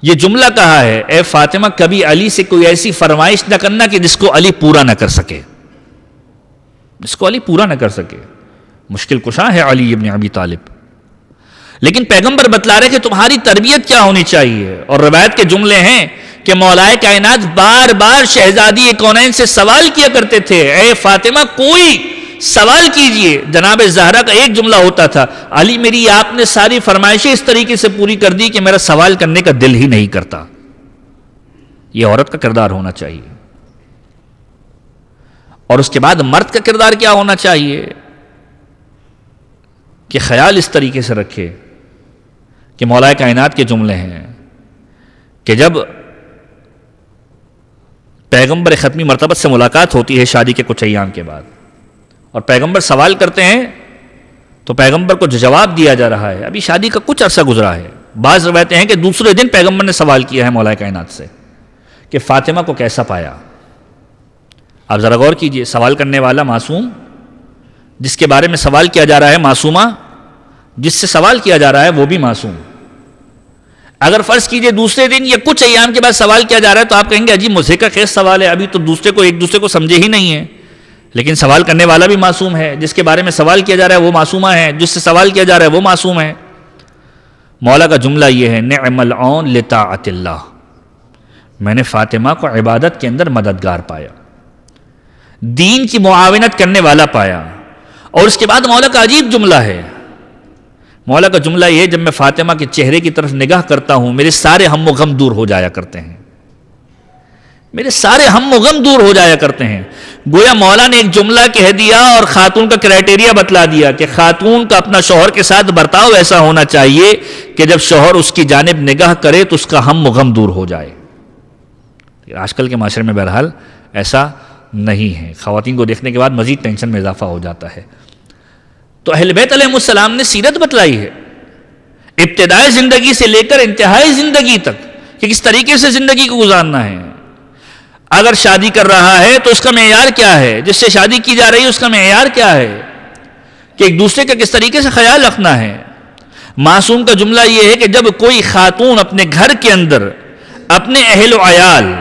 یہ جملہ کہا ہے، اے فاطمہ کبھی علی سے کوئی ایسی فرمائش نہ کرنا کہ جس کو علی پورا نہ کر سکے، جس کو علی پورا نہ کر سکے. مشکل کشا ہے علی ابن ابی طالب، لیکن پیغمبر بتلا رہے کہ تمہاری تربیت کیا ہونی چاہیے. اور روایت کے جملے ہیں کہ مولا کائنات بار بار شہزادی کونین سے سوال کیا کرتے تھے، اے فاطمہ کوئی سوال کیجئے. جناب زہرا کا ایک جملہ ہوتا تھا، علی میری آپ نے ساری فرمائشیں اس طریقے سے پوری کر دی کہ میرا سوال کرنے کا دل ہی نہیں کرتا. یہ عورت کا کردار ہونا چاہیے. اور اس کے بعد مرد کا کردار کیا ہونا چاہیے کہ خیال اس طریقے سے رکھے کہ مولا کائنات کے جملے ہیں کہ جب پیغمبر ختمی مرتبہ سے ملاقات ہوتی ہے شادی کے کچھ ایام کے بعد، اور پیغمبر سوال کرتے ہیں تو پیغمبر کو جواب دیا جا رہا ہے، ابھی شادی کا کچھ عرصہ گزرا ہے. بعض روایتیں ہیں کہ دوسرے دن پیغمبر نے سوال کیا ہے مولا کائنات سے کہ فاطمہ کو کیسا پایا. آپ ذرا غور کیجئے، سوال کرنے والا معصوم، جس کے بارے میں سوال کیا جا رہا ہے معصومہ، جس سے سوال کیا جا رہا ہے وہ بھی معصوم. اگر فرض کیجئے دوسرے دن یا کچھ ایام کے بعد سوال کیا جا رہا ہے تو آپ کہیں گے عجیب مضحکہ خیز سوال ہے، ابھی تو ایک دوسرے کو سمجھے ہی نہیں ہے. لیکن سوال کرنے والا بھی معصوم ہے، جس کے بارے میں سوال کیا جا رہا ہے وہ معصومہ ہے، جس سے سوال کیا جا رہا ہے وہ معصوم ہے. مولا کا جملہ یہ ہے، نعم العون لطاعت اللہ، میں نے فاطمہ کو عبادت کے اندر مددگار پایا، دین کی معاونت کرنے والا پایا. اور اس کے بعد مولا کا عجیب جملہ ہے. مولا کا جملہ یہ ہے جب میں فاطمہ کے چہرے کی طرف نگاہ کرتا ہوں میرے سارے ہم و غم دور ہو جایا کرتے ہیں. میرے سارے ہم و غم دور ہو جایا کرتے ہیں. گویا مولا نے ایک جملہ کہہ دیا اور خاتون کا کرائٹیریا بتلا دیا کہ خاتون کا اپنا شوہر کے ساتھ برتاؤ ایسا ہونا چاہیے کہ جب شوہر اس کی جانب نگاہ کرے تو اس کا ہم و غم دور ہو جائے. آج کل کے معاشرے میں بہرحال ایسا نہیں ہے. خواتین کو دیکھنے کے بعد مزید ٹینشن میں اضافہ ہو جاتا ہے. تو اہل بیت علیہ السلام نے سیرت بتلائی ہے ابتدائی زندگی سے لے کر انتہائی زندگی تک کہ کس طریقے سے زندگی کو گزارنا ہے. اگر شادی کر رہا ہے تو اس کا معیار کیا ہے, جس سے شادی کی جا رہی ہے اس کا معیار کیا ہے, کہ ایک دوسرے کا کس طریقے سے خیال رکھنا ہے. معصوم کا جملہ یہ ہے کہ جب کوئی خاتون اپنے گھر کے اندر اپنے اہل و عیال,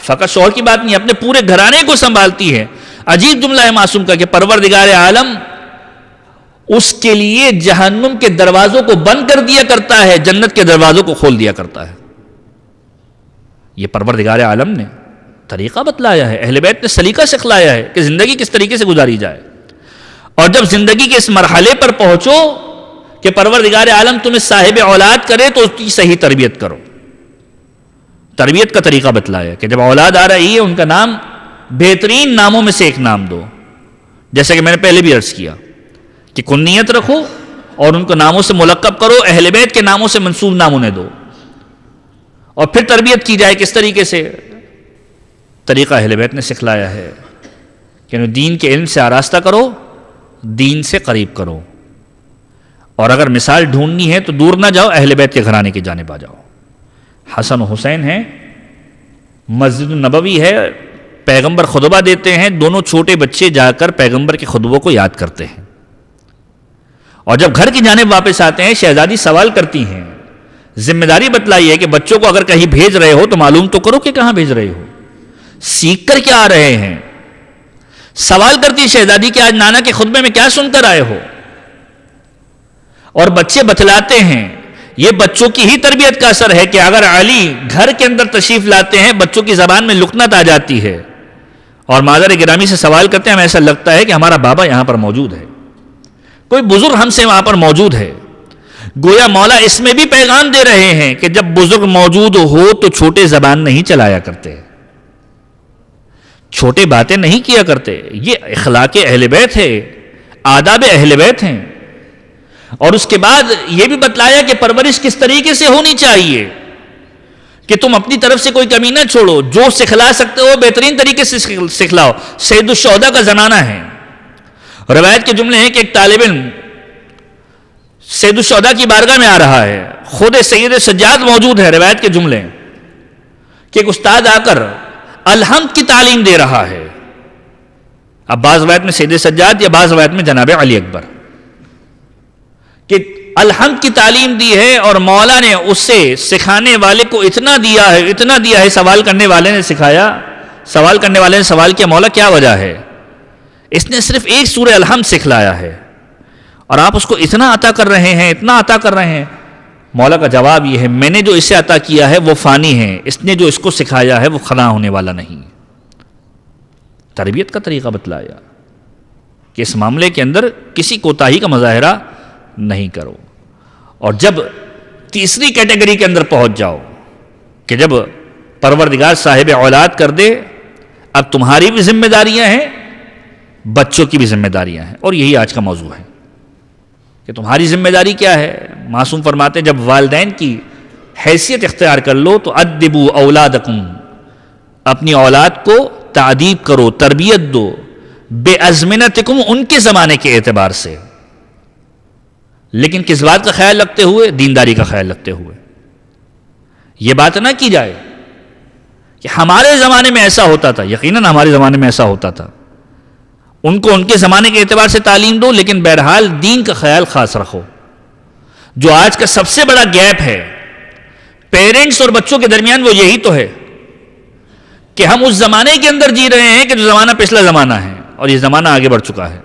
فقط شوہر کی بات نہیں, اپنے پورے گھرانے کو سنبھالتی ہے. عجیب جملہ ہے معصوم کا کہ پروردگار عالم اس کے لیے جہنم کے دروازوں کو بند کر دیا کرتا ہے, جنت کے دروازوں کو کھول دیا کرتا ہے. یہ پروردگار عالم نے طریقہ بتلایا ہے, اہل بیت نے سلیقہ سکھلایا ہے کہ زندگی کس طریقے سے گزاری جائے. اور جب زندگی کے اس مرحلے پر پہنچو کہ پروردگار عالم تمہیں صاحب اولاد کرے تو اس کی صحیح تربیت کرو. تربیت کا طریقہ بتلایا کہ جب اولاد آ رہی ہے ان کا نام بہترین ناموں میں سے ایک نام دو, جیسا کہ میں نے پہلے بھی عرض کیا کہ کنیت رکھو اور ان کو ناموں سے ملقب کرو, اہل بیت کے ناموں سے منسوب نام انہیں دو, اور پھر تربیت کی جائے کس طریقے سے. طریقہ اہل بیت نے سکھلایا ہے کہ دین کے علم سے آراستہ کرو, دین سے قریب کرو, اور اگر مثال ڈھونڈنی ہے تو دور نہ جاؤ, اہل بیت کے گھرانے کی جانب آ جاؤ. حسن و حسین ہیں, مسجد النبوی ہے, پیغمبر خطبہ دیتے ہیں, دونوں چھوٹے بچے جا کر پیغمبر کے خطبوں کو یاد کرتے ہیں, اور جب گھر کی جانب واپس آتے ہیں شہزادی سوال کرتی ہیں. ذمہ داری بتلائی ہے کہ بچوں کو اگر کہیں بھیج رہے ہو تو معلوم تو کرو کہ کہاں بھیج رہے ہو, سیکھ کر کیا آ رہے ہیں. سوال کرتی شہزادی کہ آج نانا کے خطبے میں کیا سن کر آئے ہو, اور بچے بتلاتے ہیں. یہ بچوں کی ہی تربیت کا اثر ہے کہ اگر علی گھر کے اندر تشریف لاتے ہیں بچوں کی زبان میں لکنت آ جاتی ہے, اور مادر گرامی سے سوال کرتے ہیں ہمیں ایسا لگتا ہے کہ ہمارا بابا یہاں پر موجود ہے, کوئی بزرگ ہم سے وہاں پر موجود ہے. گویا مولا اس میں بھی پیغام دے رہے ہیں کہ جب بزرگ موجود ہو تو چھوٹے زبان نہیں چلایا کرتے, چھوٹے باتیں نہیں کیا کرتے. یہ اخلاق اہل بیت ہے, آداب اہل بیت ہیں. اور اس کے بعد یہ بھی بتلایا کہ پرورش کس طریقے سے ہونی چاہیے, کہ تم اپنی طرف سے کوئی کمی نہ چھوڑو, جو سکھلا سکتے ہو بہترین طریقے سے سکھلاؤ. سید الشہداء کا زمانہ ہے. روایت کے جملے ہیں کہ ایک طالب علم سید الشہداء کی بارگاہ میں آ رہا ہے, خود سید سجاد موجود ہے. روایت کے جملے کہ ایک استاد آ کر الحمد کی تعلیم دے رہا ہے. اب بعض روایت میں سید سجاد یا بعض روایت میں جناب علی اکبر, کہ الحمد کی تعلیم دی ہے, اور مولا نے اسے سکھانے والے کو اتنا دیا ہے, سوال کرنے والے نے سکھایا, سوال کرنے والے نے سوال کیا مولا کیا وجہ ہے, اس نے صرف ایک سورہ الحمد سکھلایا ہے اور آپ اس کو اتنا عطا کر رہے ہیں, اتنا عطا کر رہے ہیں. مولا کا جواب یہ ہے میں نے جو اسے عطا کیا ہے وہ فانی ہے, اس نے جو اس کو سکھایا ہے وہ فنا ہونے والا نہیں. تربیت کا طریقہ بتلایا کہ اس معاملے کے اندر کسی کوتاہی کا مظاہرہ نہیں کرو. اور جب تیسری کیٹیگری کے اندر پہنچ جاؤ کہ جب پروردگار صاحب اولاد کر دے, اب تمہاری بھی ذمہ داریاں ہیں, بچوں کی بھی ذمہ داریاں ہیں, اور یہی آج کا موضوع ہے کہ تمہاری ذمہ داری کیا ہے. معصوم فرماتے ہیں جب والدین کی حیثیت اختیار کر لو تو ادبوا اولادکم, اپنی اولاد کو تعدیب کرو, تربیت دو, بے ازمنتکم, ان کے زمانے کے اعتبار سے, لیکن کس بات کا خیال رکھتے ہوئے, دینداری کا خیال رکھتے ہوئے. یہ بات نہ کی جائے کہ ہمارے زمانے میں ایسا ہوتا تھا. یقیناً ہمارے زمانے میں ایسا ہوتا تھا, ان کو ان کے زمانے کے اعتبار سے تعلیم دو, لیکن بہرحال دین کا خیال خاص رکھو. جو آج کا سب سے بڑا گیپ ہے پیرنٹس اور بچوں کے درمیان وہ یہی تو ہے کہ ہم اس زمانے کے اندر جی رہے ہیں کہ جو زمانہ پچھلا زمانہ ہے, اور یہ زمانہ آگے بڑھ چکا ہے.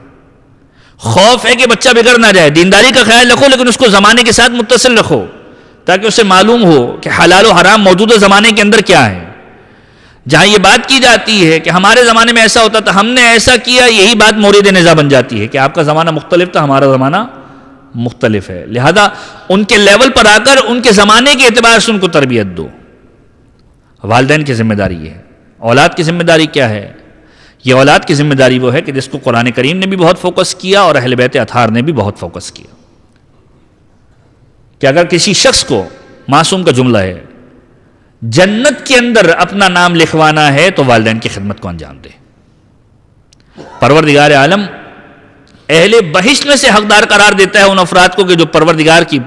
خوف ہے کہ بچہ بگڑ نہ جائے, دینداری کا خیال رکھو لیکن اس کو زمانے کے ساتھ متصل رکھو تاکہ اسے معلوم ہو کہ حلال و حرام موجودہ زمانے کے اندر کیا ہے. جہاں یہ بات کی جاتی ہے کہ ہمارے زمانے میں ایسا ہوتا تھا، ہم نے ایسا کیا، یہی بات مورد نزاع بن جاتی ہے کہ آپ کا زمانہ مختلف تھا، ہمارا زمانہ مختلف ہے، لہذا ان کے لیول پر آ کر ان کے زمانے کے اعتبار سے ان کو تربیت دو۔ والدین کی ذمہ داری یہ ہے۔ اولاد کی ذمہ داری کیا ہے؟ یہ اولاد کی ذمہ داری وہ ہے کہ جس کو قرآن کریم نے بھی بہت فوکس کیا اور اہل بیت اطہار نے بھی بہت فوکس کیا، کہ اگر کسی شخص کو، معصوم کا جملہ ہے، جنت کے اندر اپنا نام لکھوانا ہے تو والدین کی خدمت کو انجام دے۔ پروردگار عالم اہل بہشت میں سے حقدار قرار دیتا ہے ان افراد کو کہ جو پروردگار کی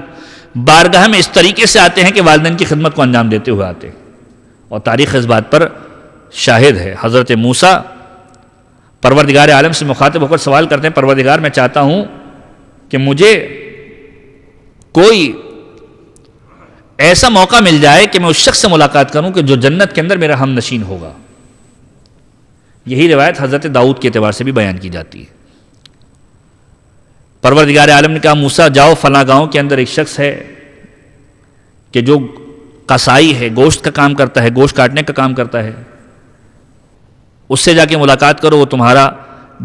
بارگاہ میں اس طریقے سے آتے ہیں کہ والدین کی خدمت کو انجام دیتے ہوئے آتے ہیں، اور تاریخ اس بات پر شاہد ہے۔ حضرت موسیٰ پروردگار عالم سے مخاطب ہو کر سوال کرتے ہیں، پروردگار میں چاہتا ہوں کہ مجھے کوئی ایسا موقع مل جائے کہ میں اس شخص سے ملاقات کروں کہ جو جنت کے اندر میرا ہم نشین ہوگا۔ یہی روایت حضرت داؤد کے اعتبار سے بھی بیان کی جاتی ہے۔ پروردگار عالم نے کہا موسیٰ جاؤ فلاں گاؤں کے اندر ایک شخص ہے کہ جو قصائی ہے، گوشت کا کام کرتا ہے، گوشت کاٹنے کا کام کرتا ہے، اس سے جا کے ملاقات کرو، وہ تمہارا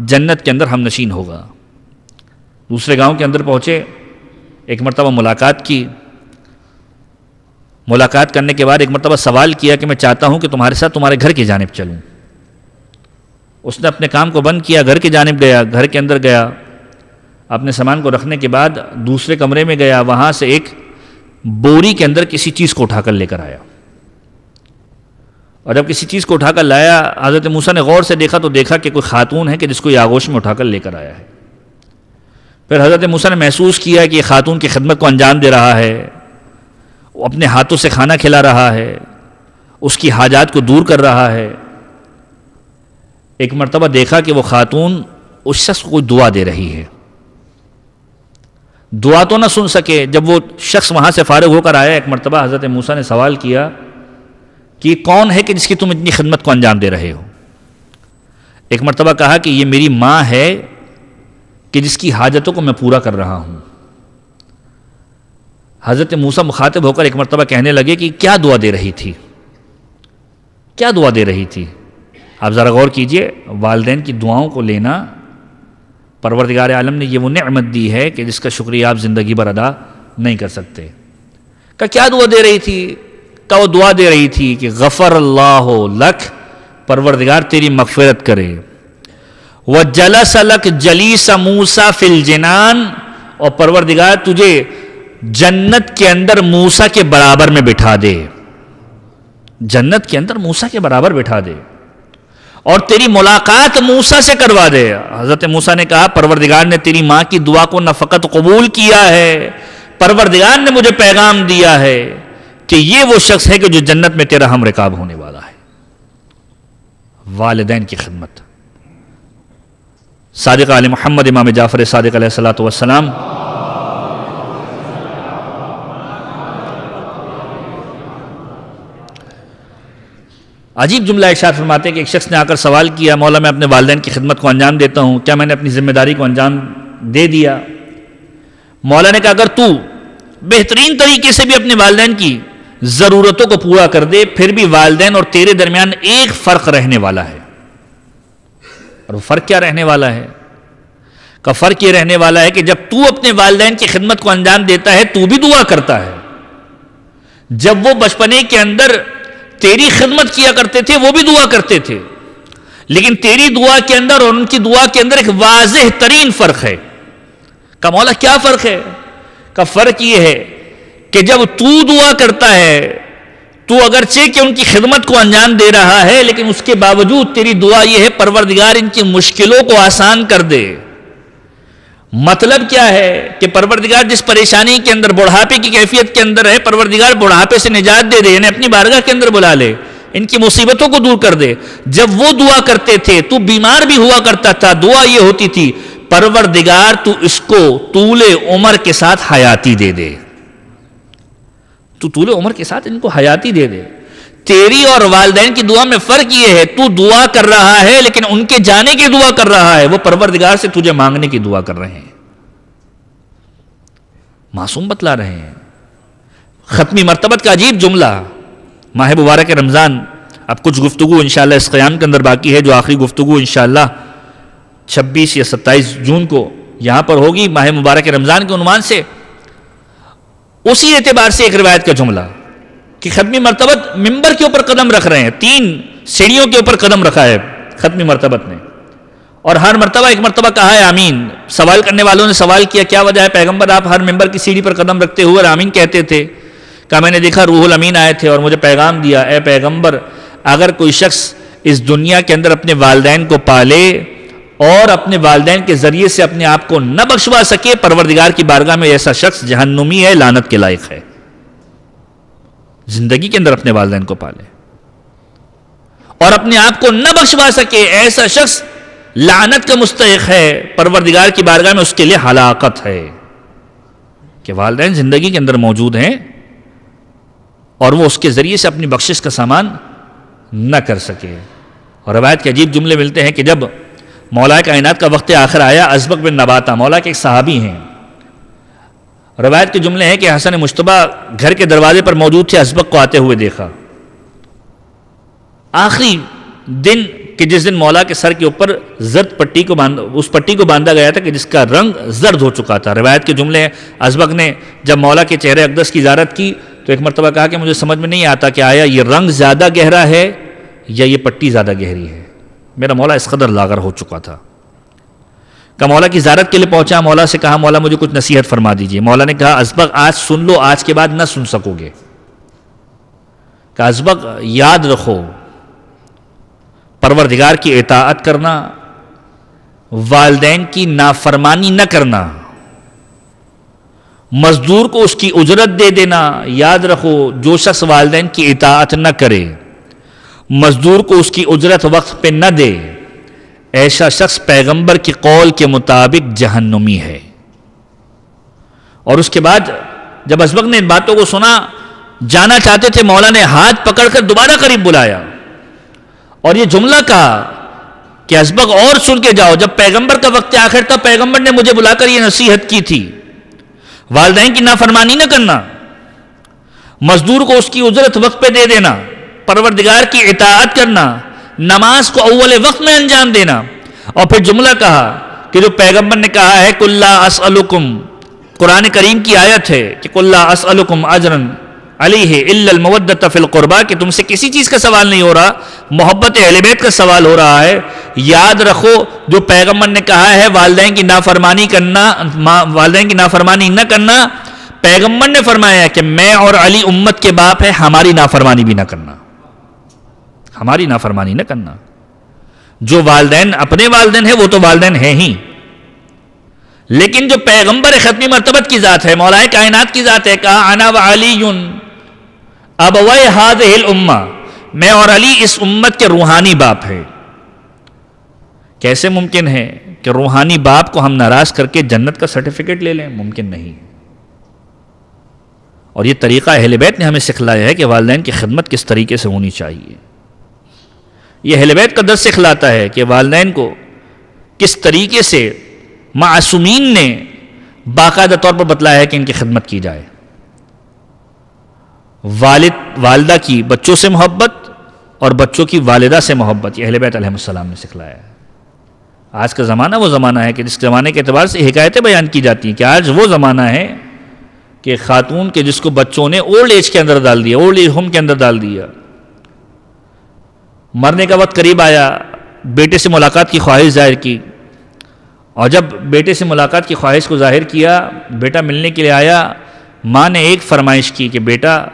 جنت کے اندر ہم نشین ہوگا۔ دوسرے گاؤں کے اندر پہنچے، ایک مرتبہ ملاقات کی، ملاقات کرنے کے بعد ایک مرتبہ سوال کیا کہ میں چاہتا ہوں کہ تمہارے ساتھ تمہارے گھر کی جانب چلوں۔ اس نے اپنے کام کو بند کیا، گھر کی جانب گیا، گھر کے اندر گیا، اپنے سامان کو رکھنے کے بعد دوسرے کمرے میں گیا، وہاں سے ایک بوری کے اندر کسی چیز کو اٹھا کر لے کر آیا، اور جب کسی چیز کو اٹھا کر لایا، حضرت موسیٰ نے غور سے دیکھا تو دیکھا کہ کوئی خاتون ہے کہ جس کو یہ آغوش میں اٹھا کر لے کر آیا ہے۔ پھر حضرت موسیٰ نے محسوس کیا کہ یہ خاتون کی خدمت کو انجام دے رہا ہے، وہ اپنے ہاتھوں سے کھانا کھلا رہا ہے، اس کی حاجات کو دور کر رہا ہے۔ ایک مرتبہ دیکھا کہ وہ خاتون اس شخص کو کوئی دعا دے رہی ہے، دعا تو نہ سن سکے۔ جب وہ شخص وہاں سے فارغ ہو کر آیا، ایک مرتبہ حضرت موسیٰ نے سوال کیا کہ یہ کون ہے کہ جس کی تم اتنی خدمت کو انجام دے رہے ہو؟ ایک مرتبہ کہا کہ یہ میری ماں ہے کہ جس کی حاجتوں کو میں پورا کر رہا ہوں۔ حضرت موسیٰ مخاطب ہو کر ایک مرتبہ کہنے لگے کہ کیا دعا دے رہی تھی، کیا دعا دے رہی تھی؟ آپ ذرا غور کیجئے، والدین کی دعاؤں کو لینا، پروردگار عالم نے یہ وہ نعمت دی ہے کہ جس کا شکریہ آپ زندگی بھر ادا نہیں کر سکتے۔ کہ کیا دعا دے رہی تھی؟ کہ وہ دعا دے رہی تھی کہ غفر اللہ لک، پروردگار تیری مغفرت کرے، وجلس لک جلیس موسیٰ فی الجنان، اور پروردگار تجھے جنت کے اندر موسیٰ کے برابر میں بٹھا دے، جنت کے اندر موسیٰ کے برابر بٹھا دے، اور تیری ملاقات موسیٰ سے کروا دے۔ حضرت موسیٰ نے کہا پروردگار نے تیری ماں کی دعا کو نہ فقط قبول کیا ہے، پروردگار نے مجھے پیغام دیا ہے کہ یہ وہ شخص ہے کہ جو جنت میں تیرا ہم رکاب ہونے والا ہے۔ والدین کی خدمت۔ صادق آل محمد امام جعفر صادق علیہ السلام عجیب جملہ ارشاد فرماتے ہیں کہ ایک شخص نے آ کر سوال کیا، مولا میں اپنے والدین کی خدمت کو انجام دیتا ہوں، کیا میں نے اپنی ذمہ داری کو انجام دے دیا؟ مولا نے کہا اگر تو بہترین طریقے سے بھی اپنے والدین کی ضرورتوں کو پورا کر دے، پھر بھی والدین اور تیرے درمیان ایک فرق رہنے والا ہے۔ اور وہ فرق کیا رہنے والا ہے؟ کا فرق یہ رہنے والا ہے کہ جب تو اپنے والدین کی خدمت کو انجام دیتا ہے تو بھی دعا کرتا ہے، جب وہ بچپنے کے اندر تیری خدمت کیا کرتے تھے وہ بھی دعا کرتے تھے، لیکن تیری دعا کے اندر اور ان کی دعا کے اندر ایک واضح ترین فرق ہے۔ کہ مولا کیا فرق ہے؟ کا فرق یہ ہے کہ جب تو دعا کرتا ہے تو اگرچہ کہ ان کی خدمت کو انجام دے رہا ہے، لیکن اس کے باوجود تیری دعا یہ ہے پروردگار ان کی مشکلوں کو آسان کر دے۔ مطلب کیا ہے کہ پروردگار جس پریشانی کے اندر، بڑھاپے کی کیفیت کے اندر ہے، پروردگار بڑھاپے سے نجات دے دے، یعنی اپنی بارگاہ کے اندر بلا لے، ان کی مصیبتوں کو دور کر دے۔ جب وہ دعا کرتے تھے تو بیمار بھی ہوا کرتا تھا، دعا یہ ہوتی تھی پروردگار تو اس کو طول عمر کے ساتھ حیاتی دے دے، تو طول عمر کے ساتھ ان کو حیاتی دے دے۔ تیری اور والدین کی دعا میں فرق یہ ہے، تو دعا کر رہا ہے لیکن ان کے جانے کی دعا کر رہا ہے، وہ پروردگار سے تجھے مانگنے کی دعا کر رہے ہیں، معصوم بتلا رہے ہیں۔ ختمی مرتبت کا عجیب جملہ، ماہ مبارک رمضان اب کچھ گفتگو انشاءاللہ اس قیام کے اندر باقی ہے، جو آخری گفتگو انشاءاللہ 26 یا 27 جون کو یہاں پر ہوگی ماہ مبارک رمضان کے عنوان سے. اسی اعتبار سے ایک روایت کا جملہ کہ ختمی مرتبت ممبر کے اوپر قدم رکھ رہے ہیں، 3 سیڑھیوں کے اوپر قدم رکھا ہے ختمی مرتبت نے، اور ہر مرتبہ ایک مرتبہ کہا ہے آمین. سوال کرنے والوں نے سوال کیا کیا وجہ ہے پیغمبر آپ ہر ممبر کی سیڑھی پر قدم رکھتے ہوئے اور آمین کہتے تھے؟ کہا میں نے دیکھا روح الامین آئے تھے اور مجھے پیغام دیا، اے پیغمبر اگر کوئی شخص اس دنیا کے اندر اپنے والدین کو پالے اور اپنے والدین کے ذریعے سے اپنے آپ کو نہ بخشوا سکے، پروردگار کی بارگاہ میں ایسا شخص جہنمی ہے، لعنت کے لائق ہے. زندگی کے اندر اپنے والدین کو پالے اور اپنے آپ کو نہ بخشوا سکے، ایسا شخص لعنت کا مستحق ہے، پروردگار کی بارگاہ میں اس کے لیے ہلاکت ہے. کہ والدین زندگی کے اندر موجود ہیں اور وہ اس کے ذریعے سے اپنی بخشش کا سامان نہ کر سکے. اور روایت کے عجیب جملے ملتے ہیں کہ جب مولا کائنات کا وقت آخر آیا، ازبق بن نباتہ مولا کے ایک صحابی ہیں، روایت کے جملے ہیں کہ حسن مجتبیٰ گھر کے دروازے پر موجود تھے، ازبق کو آتے ہوئے دیکھا. آخری دن کہ جس دن مولا کے سر کے اوپر زرد پٹی کو اس پٹی کو باندھا گیا تھا کہ جس کا رنگ زرد ہو چکا تھا. روایت کے جملے ہیں ازبق نے جب مولا کے چہرے اقدس کی زیارت کی تو ایک مرتبہ کہا کہ مجھے سمجھ میں نہیں آتا کہ آیا یہ رنگ زیادہ گہرا ہے یا یہ پٹی زیادہ گہری ہے. میرا مولا اس قدر لاغر ہو چکا تھا. کہ مولا کی زیارت کے لیے پہنچا، مولا سے کہا مولا مجھے کچھ نصیحت فرما دیجئے. مولا نے کہا ازبق آج سن لو، آج کے بعد نہ سن سکو گے. کہ ازبق یاد رکھو، پروردگار کی اطاعت کرنا، والدین کی نافرمانی نہ کرنا، مزدور کو اس کی اجرت دے دینا. یاد رکھو جو شخص والدین کی اطاعت نہ کرے، مزدور کو اس کی اجرت وقت پہ نہ دے، ایسا شخص پیغمبر کی قول کے مطابق جہنمی ہے. اور اس کے بعد جب ازبق نے ان باتوں کو سنا، جانا چاہتے تھے، مولا نے ہاتھ پکڑ کر دوبارہ قریب بلایا اور یہ جملہ کہا کہ ازبق اور سن کے جاؤ، جب پیغمبر کا وقت آخر تھا پیغمبر نے مجھے بلا کر یہ نصیحت کی تھی، والدین کی نافرمانی نہ کرنا، مزدور کو اس کی اجرت وقت پہ دے دینا، پروردگار کی اطاعت کرنا، نماز کو اول وقت میں انجام دینا. اور پھر جملہ کہا کہ جو پیغمبر نے کہا ہے قُلْ لَا أَسْأَلُكُمْ، قرآن کریم کی آیت ہے کہ قُلْ لَا أَسْأَلُكُمْ أَجْرًا عَلَيْهِ إِلَّا الْمَوَدَّةَ فِي الْقُرْبَى، کہ تم سے کسی چیز کا سوال نہیں ہو رہا، محبت اہل بیت کا سوال ہو رہا ہے. یاد رکھو جو پیغمبر نے کہا ہے والدین کی نافرمانی کرنا، والدین کی نافرمانی نہ کرنا، پیغمبر نے فرمایا کہ میں اور علی امت کے باپ ہیں، ہماری نافرمانی بھی نہ کرنا، ہماری نافرمانی نہ کرنا. جو والدین اپنے والدین ہیں وہ تو والدین ہیں ہی، لیکن جو پیغمبر ختمی مرتبت کی ذات ہے، مولا کائنات کی ذات ہے، کہا انا وعلی ابوئے ہذہ الامہ، میں اور علی اس امت کے روحانی باپ ہیں. کیسے ممکن ہے کہ روحانی باپ کو ہم ناراض کر کے جنت کا سرٹیفکیٹ لے لیں؟ ممکن نہیں. اور یہ طریقہ اہل بیت نے ہمیں سکھلایا ہے کہ والدین کی خدمت کس طریقے سے ہونی چاہیے. یہ اہل بیت کا درس سکھلاتا ہے کہ والدین کو کس طریقے سے معصومین نے باقاعدہ طور پر بتلایا ہے کہ ان کی خدمت کی جائے. والدہ کی بچوں سے محبت اور بچوں کی والدہ سے محبت، یہ اہل بیت علیہ السلام نے سکھلایا ہے. آج کا زمانہ وہ زمانہ ہے کہ جس زمانے کے اعتبار سے حکایتیں بیان کی جاتی ہیں کہ آج وہ زمانہ ہے کہ خاتون کے جس کو بچوں نے اولڈ ایج کے اندر ڈال دیا، اولڈ ایج ہوم کے اندر ڈال دیا، مرنے کا وقت قریب آیا، بیٹے سے ملاقات کی خواہش ظاہر کی، اور جب بیٹے سے ملاقات کی خواہش کو ظاہر کیا، بیٹا ملنے کے لیے آیا، ماں نے ایک فرمائش کی کہ بیٹا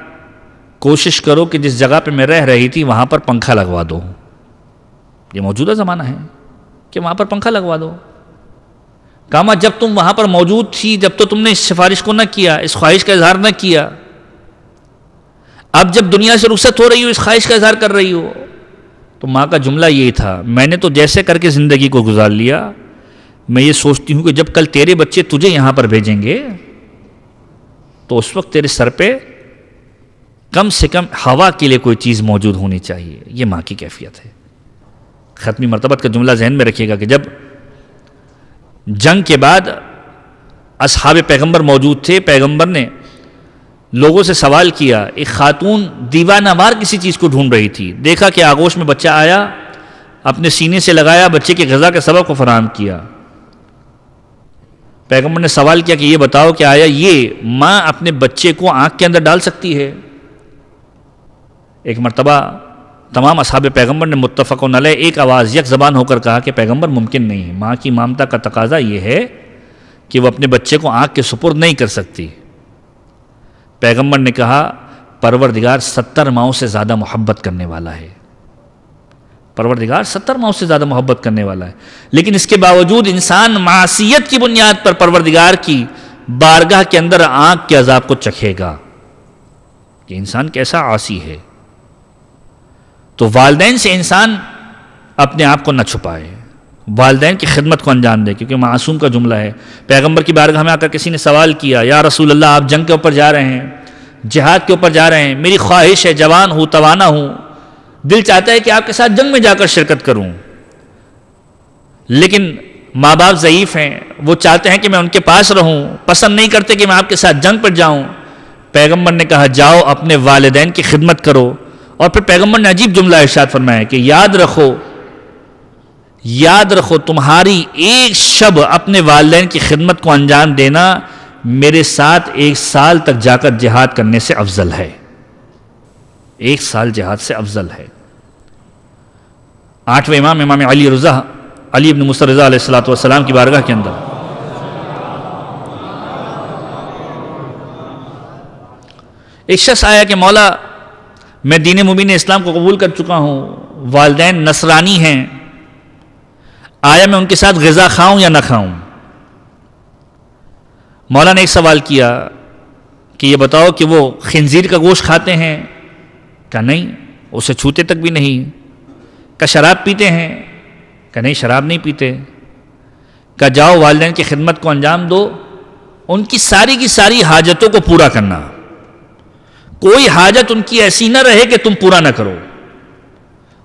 کوشش کرو کہ جس جگہ پہ میں رہ رہی تھی وہاں پر پنکھا لگوا دو. یہ موجودہ زمانہ ہے کہ وہاں پر پنکھا لگوا دو. کہا ماں جب تم وہاں پر موجود تھی، جب تو تم نے اس سفارش کو نہ کیا، اس خواہش کا اظہار نہ کیا، اب جب دنیا سے رخصت ہو رہی ہو اس خواہش کا اظہار کر رہی ہو. تو ماں کا جملہ یہی تھا، میں نے تو جیسے کر کے زندگی کو گزار لیا، میں یہ سوچتی ہوں کہ جب کل تیرے بچے تجھے یہاں پر بھیجیں گے تو اس وقت تیرے سر پہ کم سے کم ہوا کے لیے کوئی چیز موجود ہونی چاہیے. یہ ماں کی کیفیت ہے. ختمی مرتبت کا جملہ ذہن میں رکھیے گا کہ جب جنگ کے بعد اصحاب پیغمبر موجود تھے، پیغمبر نے لوگوں سے سوال کیا. ایک خاتون دیوانہ وار کسی چیز کو ڈھونڈ رہی تھی, دیکھا کہ آغوش میں بچہ آیا, اپنے سینے سے لگایا, بچے کی غذا کے سبب کو فراہم کیا. پیغمبر نے سوال کیا کہ یہ بتاؤ کہ آیا یہ ماں اپنے بچے کو آنکھ کے اندر ڈال سکتی ہے؟ ایک مرتبہ تمام اصحاب پیغمبر نے متفقون علیہ ایک آواز یک زبان ہو کر کہا کہ پیغمبر ممکن نہیں ہے. ماں کی ممتا کا تقاضا یہ ہے کہ وہ اپنے بچے کو آنکھ کے سپرد نہیں کر سکتی. پیغمبر نے کہا پروردگار 70 ماؤں سے زیادہ محبت کرنے والا ہے. پروردگار 70 ماؤں سے زیادہ محبت کرنے والا ہے, لیکن اس کے باوجود انسان معصیت کی بنیاد پر پروردگار کی بارگاہ کے اندر آنکھ کے عذاب کو چکھے گا کہ انسان کیسا عاصی ہے. تو والدین سے انسان اپنے آپ کو نہ چھپائے, والدین کی خدمت کو انجام دے, کیونکہ معصوم کا جملہ ہے. پیغمبر کی بارگاہ میں آ کر کسی نے سوال کیا, یا رسول اللہ آپ جنگ کے اوپر جا رہے ہیں, جہاد کے اوپر جا رہے ہیں, میری خواہش ہے, جوان ہوں, توانا ہوں, دل چاہتا ہے کہ آپ کے ساتھ جنگ میں جا کر شرکت کروں, لیکن ماں باپ ضعیف ہیں, وہ چاہتے ہیں کہ میں ان کے پاس رہوں, پسند نہیں کرتے کہ میں آپ کے ساتھ جنگ پر جاؤں. پیغمبر نے کہا جاؤ اپنے والدین کی خدمت کرو. اور پھر پیغمبر نے عجیب جملہ ارشاد فرمایا کہ یاد رکھو تمہاری ایک شب اپنے والدین کی خدمت کو انجام دینا میرے ساتھ 1 سال تک جا کر جہاد کرنے سے افضل ہے. 1 سال جہاد سے افضل ہے. 8ویں امام علی رضا علی ابن موسیٰ رضا علیہ السلام کی بارگاہ کے اندر ایک شخص آیا کہ مولا میں دین مبین اسلام کو قبول کر چکا ہوں, والدین نصرانی ہیں, آیا میں ان کے ساتھ غذا کھاؤں یا نہ کھاؤں؟ مولا نے ایک سوال کیا کہ یہ بتاؤ کہ وہ خنزیر کا گوشت کھاتے ہیں؟ کہا نہیں, اسے چھوتے تک بھی نہیں. کہا شراب پیتے ہیں؟ کہا نہیں, شراب نہیں پیتے. کہا جاؤ والدین کی خدمت کو انجام دو, ان کی ساری حاجتوں کو پورا کرنا, کوئی حاجت ان کی ایسی نہ رہے کہ تم پورا نہ کرو.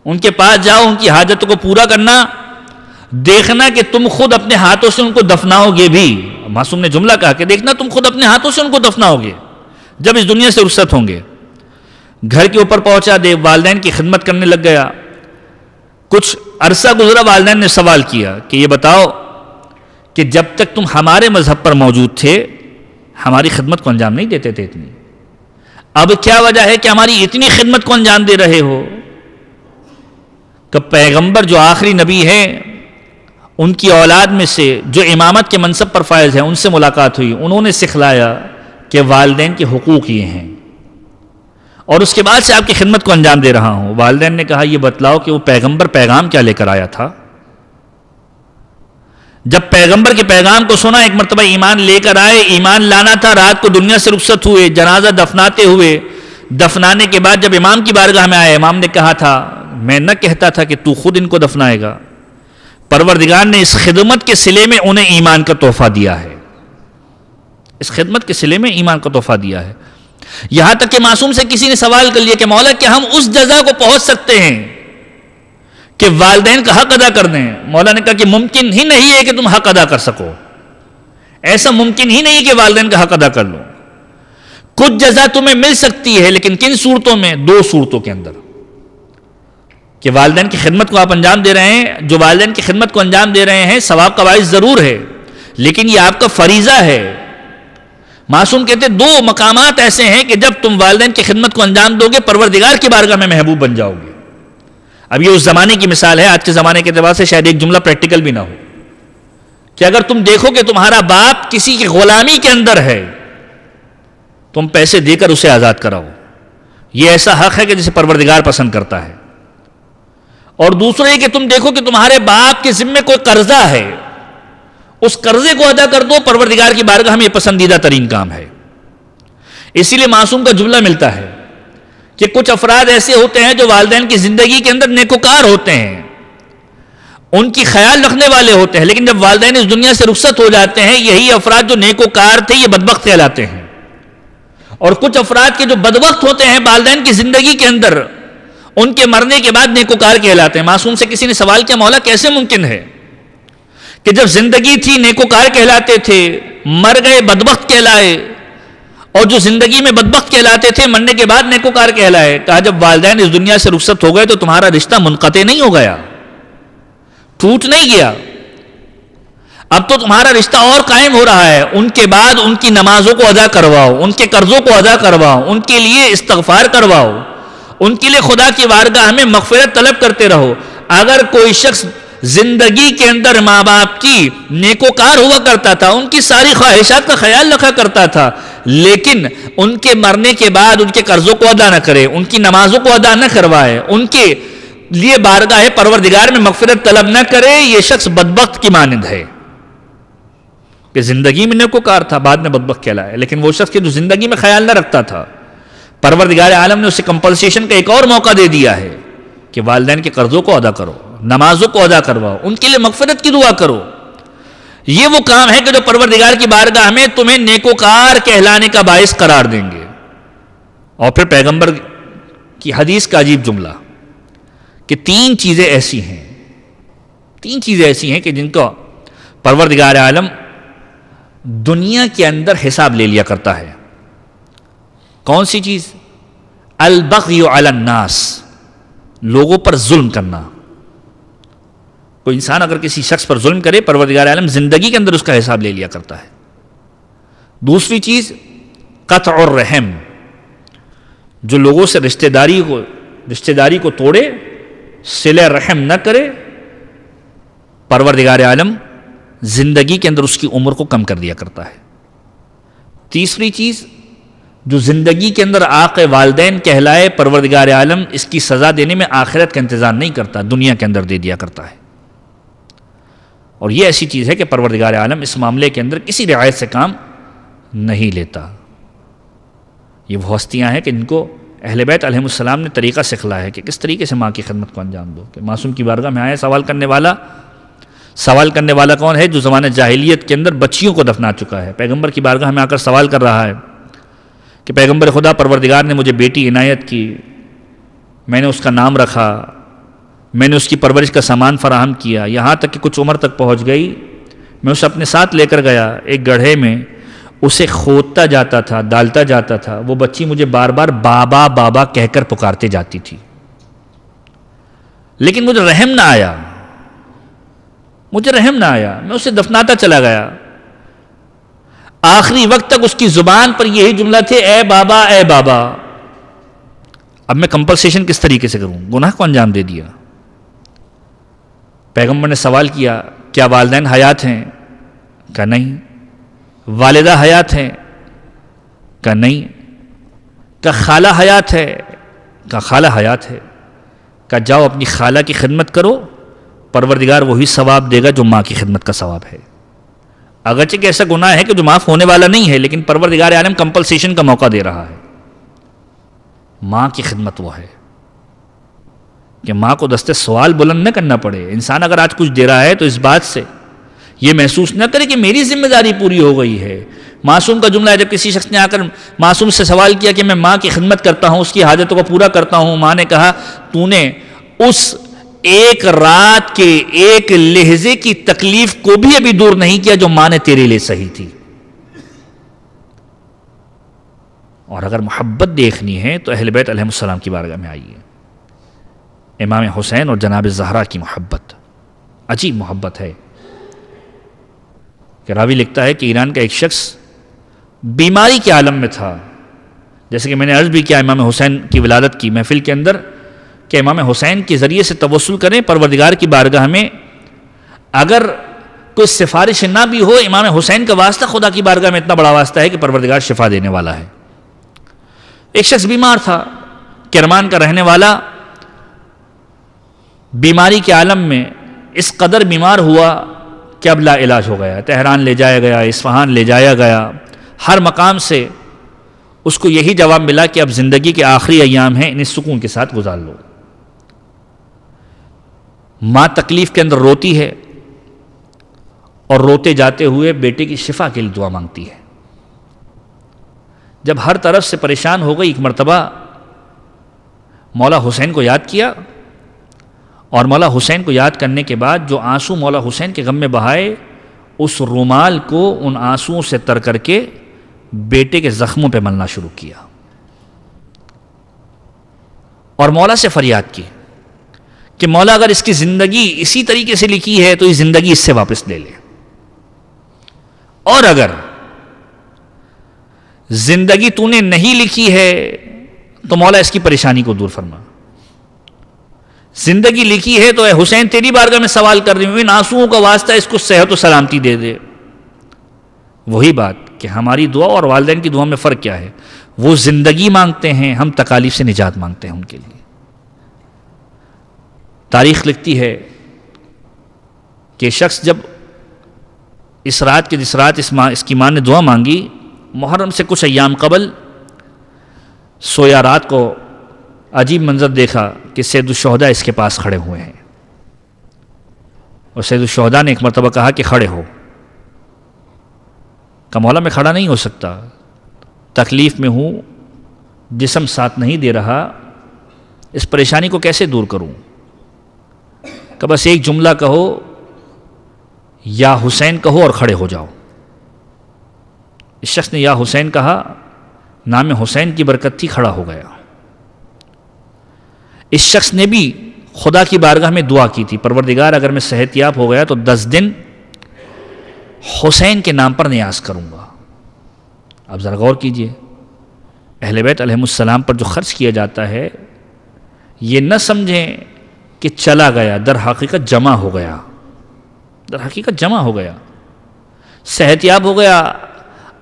ان کے پاس جاؤ, ان کی حاجتوں کو پورا کرنا, دیکھنا کہ تم خود اپنے ہاتھوں سے ان کو دفناؤ گے بھی. معصوم نے جملہ کہا کہ دیکھنا تم خود اپنے ہاتھوں سے ان کو دفناؤ گے جب اس دنیا سے رخصت ہوں گے. گھر کے اوپر پہنچا, والدین کی خدمت کرنے لگ گیا. کچھ عرصہ گزرا, والدین نے سوال کیا کہ یہ بتاؤ کہ جب تک تم ہمارے مذہب پر موجود تھے ہماری خدمت کو انجام نہیں دیتے تھے اتنی, اب کیا وجہ ہے کہ ہماری اتنی خدمت کو انجام دے رہے ہو؟ کہ پیغمبر جو آخری نبی ہے ان کی اولاد میں سے جو امامت کے منصب پر فائز ہیں ان سے ملاقات ہوئی, انہوں نے سکھلایا کہ والدین کے حقوق یہ ہیں, اور اس کے بعد سے آپ کی خدمت کو انجام دے رہا ہوں. والدین نے کہا یہ بتلاؤ کہ وہ پیغمبر پیغام کیا لے کر آیا تھا؟ جب پیغمبر کے پیغام کو سنا, ایک مرتبہ ایمان لے کر آئے, ایمان لانا تھا, رات کو دنیا سے رخصت ہوئے, جنازہ دفناتے ہوئے, دفنانے کے بعد جب امام کی بارگاہ میں آئے, امام نے کہا تھا میں نہ کہتا تھا کہ تو خود ان کو دفنائے گا, پروردگار نے اس خدمت کے صلے میں انہیں ایمان کا تحفہ دیا ہے, اس خدمت کے صلے میں ایمان کا تحفہ دیا ہے. یہاں تک کہ معصوم سے کسی نے سوال کر لیا کہ مولا کیا ہم اس جزا کو پہنچ سکتے ہیں کہ والدین کا حق ادا کر دیں؟ مولا نے کہا کہ ممکن ہی نہیں ہے کہ تم حق ادا کر سکو, ایسا ممکن ہی نہیں کہ والدین کا حق ادا کر لو. کچھ جزا تمہیں مل سکتی ہے, لیکن کن صورتوں میں؟ 2 صورتوں کے اندر, کہ والدین کی خدمت کو آپ انجام دے رہے ہیں, جو والدین کی خدمت کو انجام دے رہے ہیں ثواب کا باعث ضرور ہے, لیکن یہ آپ کا فریضہ ہے. معصوم کہتے 2 مقامات ایسے ہیں کہ جب تم والدین کی خدمت کو انجام دو گے پروردگار کی بارگاہ میں محبوب بن جاؤ گے. اب یہ اس زمانے کی مثال ہے, آج کے زمانے کے اعتبار سے شاید ایک جملہ پریکٹیکل بھی نہ ہو, کہ اگر تم دیکھو کہ تمہارا باپ کسی کی غلامی کے اندر ہے, تم پیسے دے کر اسے آزاد کراؤ, یہ ایسا حق ہے کہ جسے پروردگار پسند کرتا ہے. اور دوسرا یہ کہ تم دیکھو کہ تمہارے باپ کے ذمے کوئی قرضہ ہے, اس قرضے کو ادا کر دو, پروردگار کی بارگاہ میں یہ پسندیدہ ترین کام ہے. اسی لیے معصوم کا جملہ ملتا ہے کہ کچھ افراد ایسے ہوتے ہیں جو والدین کی زندگی کے اندر نیکوکار ہوتے ہیں, ان کی خیال رکھنے والے ہوتے ہیں, لیکن جب والدین اس دنیا سے رخصت ہو جاتے ہیں یہی افراد جو نیکوکار تھے یہ بدبخت کہلاتے ہیں. اور کچھ افراد کے جو بدبخت ہوتے ہیں والدین کی زندگی کے اندر, ان کے مرنے کے بعد نیکوکار کہلاتے ہیں. معصوم سے کسی نے سوال کیا مولا کیسے ممکن ہے کہ جب زندگی تھی نیکوکار کہلاتے تھے, مر گئے بدبخت کہلائے, اور جو زندگی میں بدبخت کہلاتے تھے مرنے کے بعد نیکوکار کہلائے. کہا جب والدین اس دنیا سے رخصت ہو گئے تو تمہارا رشتہ منقطع نہیں ہو گیا, ٹوٹ نہیں گیا, اب تو تمہارا رشتہ اور قائم ہو رہا ہے. ان کے بعد ان کی نمازوں کو ادا کرواؤ, ان کے قرضوں کو ادا کرواؤ, ان کے لیے استغفار کرواؤ, ان کے لیے خدا کی بارگاہ میں مغفرت طلب کرتے رہو. اگر کوئی شخص زندگی کے اندر ماں باپ کی نیکوکار ہوا کرتا تھا, ان کی ساری خواہشات کا خیال رکھا کرتا تھا, لیکن ان کے مرنے کے بعد ان کے قرضوں کو ادا نہ کرے, ان کی نمازوں کو ادا نہ کروائے, ان کے لیے بارگاہ پروردگار میں مغفرت طلب نہ کرے, یہ شخص بدبخت کی مانند ہے. کہ زندگی میں نیکوکار تھا, بعد میں بدبخت کہلایا. لیکن وہ شخص جو زندگی میں خیال نہ رکھتا تھا, پروردگار عالم نے اسے کمپنسیشن کا ایک اور موقع دے دیا ہے کہ والدین کے قرضوں کو ادا کرو, نمازوں کو ادا کرواؤ, ان کے لیے مغفرت کی دعا کرو. یہ وہ کام ہے کہ جو پروردگار کی بارگاہ میں تمہیں نیکوکار کہلانے کا باعث قرار دیں گے. اور پھر پیغمبر کی حدیث کا عجیب جملہ کہ تین چیزیں ایسی ہیں کہ جن کا پروردگار عالم دنیا کے اندر حساب لے لیا کرتا ہے. کون سی چیز؟ البغی علی الناس, لوگوں پر ظلم کرنا. کوئی انسان اگر کسی شخص پر ظلم کرے, پروردگار عالم زندگی کے اندر اس کا حساب لے لیا کرتا ہے. دوسری چیز قطع الرحم, جو لوگوں سے رشتہ داری کو توڑے, صلہ رحم نہ کرے, پروردگار عالم زندگی کے اندر اس کی عمر کو کم کر دیا کرتا ہے. تیسری چیز, جو زندگی کے اندر عاق والدین کہلائے, پروردگار عالم اس کی سزا دینے میں آخرت کا انتظار نہیں کرتا, دنیا کے اندر دے دیا کرتا ہے. اور یہ ایسی چیز ہے کہ پروردگار عالم اس معاملے کے اندر کسی رعایت سے کام نہیں لیتا. یہ وہ ہستیاں ہیں کہ جن کو اہل بیت علیہ السلام نے طریقہ سکھلایا ہے کہ کس طریقے سے ماں کی خدمت کو انجام دو. کہ معصوم کی بارگاہ میں آئے سوال کرنے والا کون ہے؟ جو زمانہ جاہلیت کے اندر بچیوں کو دفنا چکا ہے. پیغمبر کی بارگاہ میں آ کر سوال کر رہا ہے کہ پیغمبر خدا, پروردگار نے مجھے بیٹی عنایت کی, میں نے اس کا نام رکھا, میں نے اس کی پرورش کا سامان فراہم کیا, یہاں تک کہ کچھ عمر تک پہنچ گئی, میں اسے اپنے ساتھ لے کر گیا ایک گڑھے میں, اسے کھودتا جاتا تھا, ڈالتا جاتا تھا, وہ بچی مجھے بار بار بابا بابا کہہ کر پکارتے جاتی تھی, لیکن مجھے رحم نہ آیا, میں اسے دفناتا چلا گیا. آخری وقت تک اس کی زبان پر یہی جملہ تھے, اے بابا اے بابا. اب میں کمپنسیشن کس طریقے سے کروں؟ گناہ کو انجام دے دیا. پیغمبر نے سوال کیا, کیا والدین حیات ہیں؟ کہا نہیں. والدہ حیات ہیں؟ کہا نہیں. کہا خالہ حیات ہے؟ کہا خالہ حیات ہے. کہا جاؤ اپنی خالہ کی خدمت کرو, پروردگار وہی ثواب دے گا جو ماں کی خدمت کا ثواب ہے. اگرچہ کہ ایسا گناہ ہے کہ جو معاف ہونے والا نہیں ہے, لیکن پروردگار عالم کمپنسیشن کا موقع دے رہا ہے. ماں کی خدمت وہ ہے کہ ماں کو دستے سوال بلند نہ کرنا پڑے. انسان اگر آج کچھ دے رہا ہے تو اس بات سے یہ محسوس نہ کرے کہ میری ذمہ داری پوری ہو گئی ہے. معصوم کا جملہ ہے, جب کسی شخص نے آ کر معصوم سے سوال کیا کہ میں ماں کی خدمت کرتا ہوں, اس کی حاجتوں کو پورا کرتا ہوں, ماں نے کہا تو نے اس ایک رات کے ایک لہجے کی تکلیف کو بھی ابھی دور نہیں کیا جو ماں نے تیرے لیے سہی تھی. اور اگر محبت دیکھنی ہے تو اہل بیت علیہ السلام کی بارگاہ میں آئیے. امام حسین اور جناب زہرا کی محبت عجیب محبت ہے کہ راوی لکھتا ہے کہ ایران کا ایک شخص بیماری کے عالم میں تھا. جیسے کہ میں نے عرض بھی کیا امام حسین کی ولادت کی محفل کے اندر کہ امام حسین کے ذریعے سے توسل کریں پروردگار کی بارگاہ میں. اگر کوئی سفارش نہ بھی ہو, امام حسین کا واسطہ خدا کی بارگاہ میں اتنا بڑا واسطہ ہے کہ پروردگار شفا دینے والا ہے. ایک شخص بیمار تھا, کرمان کا رہنے والا, بیماری کے عالم میں اس قدر بیمار ہوا کہ اب لا علاج ہو گیا. تہران لے جایا گیا, اصفہان لے جایا گیا, ہر مقام سے اس کو یہی جواب ملا کہ اب زندگی کے آخری ایام ہیں, انہیں سکون کے ساتھ گزار لو. ماں تکلیف کے اندر روتی ہے اور روتے جاتے ہوئے بیٹے کی شفا کے لیے دعا مانگتی ہے. جب ہر طرف سے پریشان ہو گئی, ایک مرتبہ مولا حسین کو یاد کیا, اور مولا حسین کو یاد کرنے کے بعد جو آنسو مولا حسین کے غم میں بہائے, اس رومال کو ان آنسوؤں سے تر کر کے بیٹے کے زخموں پہ ملنا شروع کیا اور مولا سے فریاد کی کہ مولا اگر اس کی زندگی اسی طریقے سے لکھی ہے تو یہ زندگی اس سے واپس لے لے، اور اگر زندگی تو نے نہیں لکھی ہے تو مولا اس کی پریشانی کو دور فرما، زندگی لکھی ہے تو اے حسین تیری بارگاہ میں سوال کر رہی ہوں، ان آنسوؤں کا واسطہ اس کو صحت و سلامتی دے دے۔ وہی بات کہ ہماری دعا اور والدین کی دعا میں فرق کیا ہے، وہ زندگی مانگتے ہیں، ہم تکالیف سے نجات مانگتے ہیں ان کے لیے۔ تاریخ لکھتی ہے کہ شخص جب جس رات اس کی ماں نے دعا مانگی، محرم سے کچھ ایام قبل سویا رات کو عجیب منظر دیکھا کہ سید الشہداء اس کے پاس کھڑے ہوئے ہیں، اور سید الشہداء نے ایک مرتبہ کہا کہ کھڑے ہو۔ کہ مولا میں کھڑا نہیں ہو سکتا، تکلیف میں ہوں، جسم ساتھ نہیں دے رہا، اس پریشانی کو کیسے دور کروں؟ کہ بس ایک جملہ کہو، یا حسین کہو اور کھڑے ہو جاؤ۔ اس شخص نے یا حسین کہا، نام حسین کی برکت تھی، کھڑا ہو گیا۔ اس شخص نے بھی خدا کی بارگاہ میں دعا کی تھی، پروردگار اگر میں صحت یاب ہو گیا تو 10 دن حسین کے نام پر نیاز کروں گا۔ اب ذرا غور کیجئے، اہل بیت علیہ السلام پر جو خرچ کیا جاتا ہے، یہ نہ سمجھیں کہ چلا گیا، در حقیقت جمع ہو گیا، در حقیقت جمع ہو گیا، صحت یاب ہو گیا۔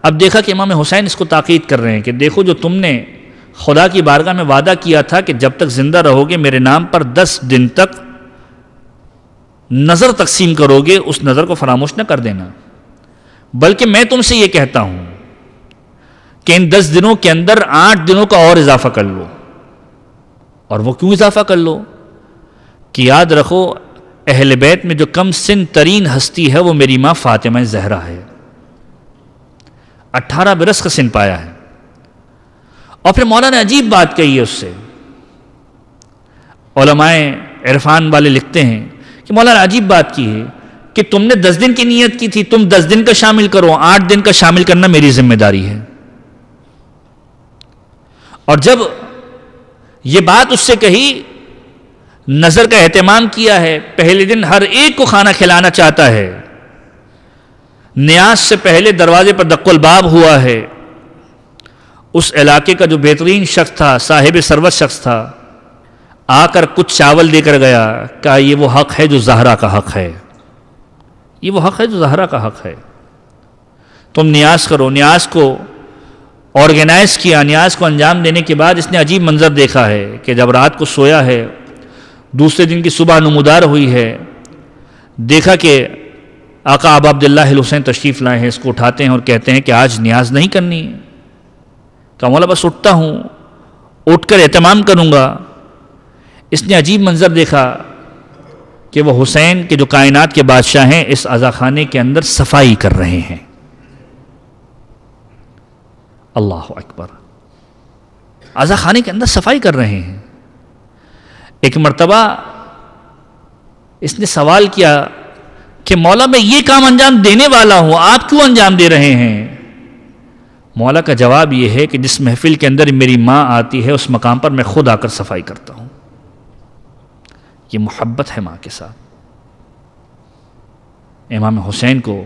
اب دیکھا کہ امام حسین اس کو تاکید کر رہے ہیں کہ دیکھو جو تم نے خدا کی بارگاہ میں وعدہ کیا تھا کہ جب تک زندہ رہو گے میرے نام پر 10 دن تک نظر تقسیم کرو گے، اس نظر کو فراموش نہ کر دینا، بلکہ میں تم سے یہ کہتا ہوں کہ ان 10 دنوں کے اندر 8 دنوں کا اور اضافہ کر لو۔ اور وہ کیوں اضافہ کر لو؟ کہ یاد رکھو اہل بیت میں جو کم سن ترین ہستی ہے وہ میری ماں فاطمہ زہرا ہے، 18 برس کا سن پایا ہے۔ اور پھر مولا نے عجیب بات کہی ہے اس سے، علماء عرفان والے لکھتے ہیں کہ مولا نے عجیب بات کی ہے کہ تم نے 10 دن کی نیت کی تھی، تم 10 دن کا شامل کرو، 8 دن کا شامل کرنا میری ذمہ داری ہے۔ اور جب یہ بات اس سے کہی، نظر کا اہتمام کیا ہے، پہلے دن ہر ایک کو کھانا کھلانا چاہتا ہے، نیاز سے پہلے دروازے پر دق الباب ہوا ہے، اس علاقے کا جو بہترین شخص تھا، صاحب ثروت شخص تھا، آ کر کچھ چاول دے کر گیا، کہا یہ وہ حق ہے جو زہرا کا حق ہے، یہ وہ حق ہے جو زہرا کا حق ہے، تم نیاز کرو۔ نیاز کو آرگنائز کیا، نیاز کو انجام دینے کے بعد اس نے عجیب منظر دیکھا ہے کہ جب رات کو سویا ہے، دوسرے دن کی صبح نمودار ہوئی ہے، دیکھا کہ آقا ابا عبداللہ الحسین تشریف لائے ہیں، اس کو اٹھاتے ہیں اور کہتے ہیں کہ آج نیاز نہیں کرنی ہے۔ کہ مولا بس اٹھتا ہوں، اٹھ کر اہتمام کروں گا۔ اس نے عجیب منظر دیکھا کہ وہ حسین کے جو کائنات کے بادشاہ ہیں اس عزا خانے کے اندر صفائی کر رہے ہیں۔ اللہ اکبر، عزا خانے کے اندر صفائی کر رہے ہیں۔ ایک مرتبہ اس نے سوال کیا کہ مولا میں یہ کام انجام دینے والا ہوں، آپ کیوں انجام دے رہے ہیں؟ مولا کا جواب یہ ہے کہ جس محفل کے اندر میری ماں آتی ہے اس مقام پر میں خود آ کر صفائی کرتا ہوں۔ یہ محبت ہے ماں کے ساتھ۔ امام حسین کو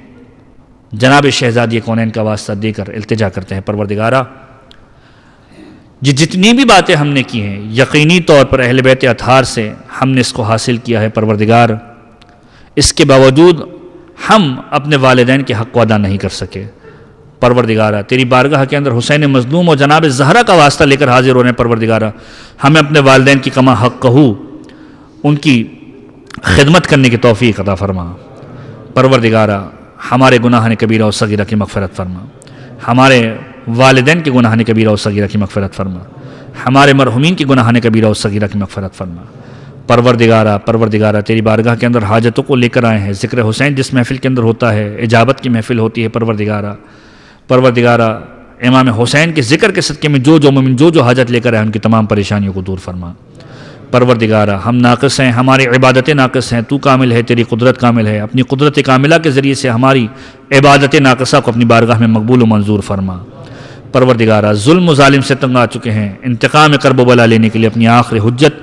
جناب شہزادی کونین کا واسطہ دے کر التجا کرتے ہیں، پروردگارا جتنی بھی باتیں ہم نے کی ہیں یقینی طور پر اہل بیت اطہار سے ہم نے اس کو حاصل کیا ہے، پروردگار اس کے باوجود ہم اپنے والدین کے حق کو ادا نہیں کر سکے۔ پروردگارا تیری بارگاہ کے اندر حسین مظلوم اور جناب زہرا کا واسطہ لے کر حاضر ہو رہے ہیں، پروردگارا ہمیں اپنے والدین کی کما حق کہو ان کی خدمت کرنے کی توفیق عطا فرما۔ پروردگارا ہمارے گناہان کبیرہ و صغیرہ کی مغفرت فرما، ہمارے والدین کے گناہان کبیرہ و صغیرہ کی مغفرت فرما، ہمارے مرحومین کی گناہان کبیرہ و صغیرہ کی مغفرت فرما۔ پروردگارا تیری بارگاہ کے اندر حاجتوں کو لے کر آئے ہیں، ذکر حسین جس محفل کے اندر ہوتا ہے اجابت کی محفل ہوتی ہے، پروردگارا امام حسین کے ذکر کے صدقے میں جو مومن جو حاجت لے کر آئے ان کی تمام پریشانیوں کو دور فرما۔ پروردگارا ہم ناقص ہیں، ہماری عبادتیں ناقص ہیں، تو کامل ہے، تیری قدرت کامل ہے، اپنی قدرت کاملہ کے ذریعے سے ہماری عبادت ناقصہ کو اپنی بارگاہ میں مقبول و منظور فرما۔ پروردگارہ ظلم و ظالم سے تنگ آ چکے ہیں، انتقام کرب و بلا لینے کے لیے اپنی آخر حجت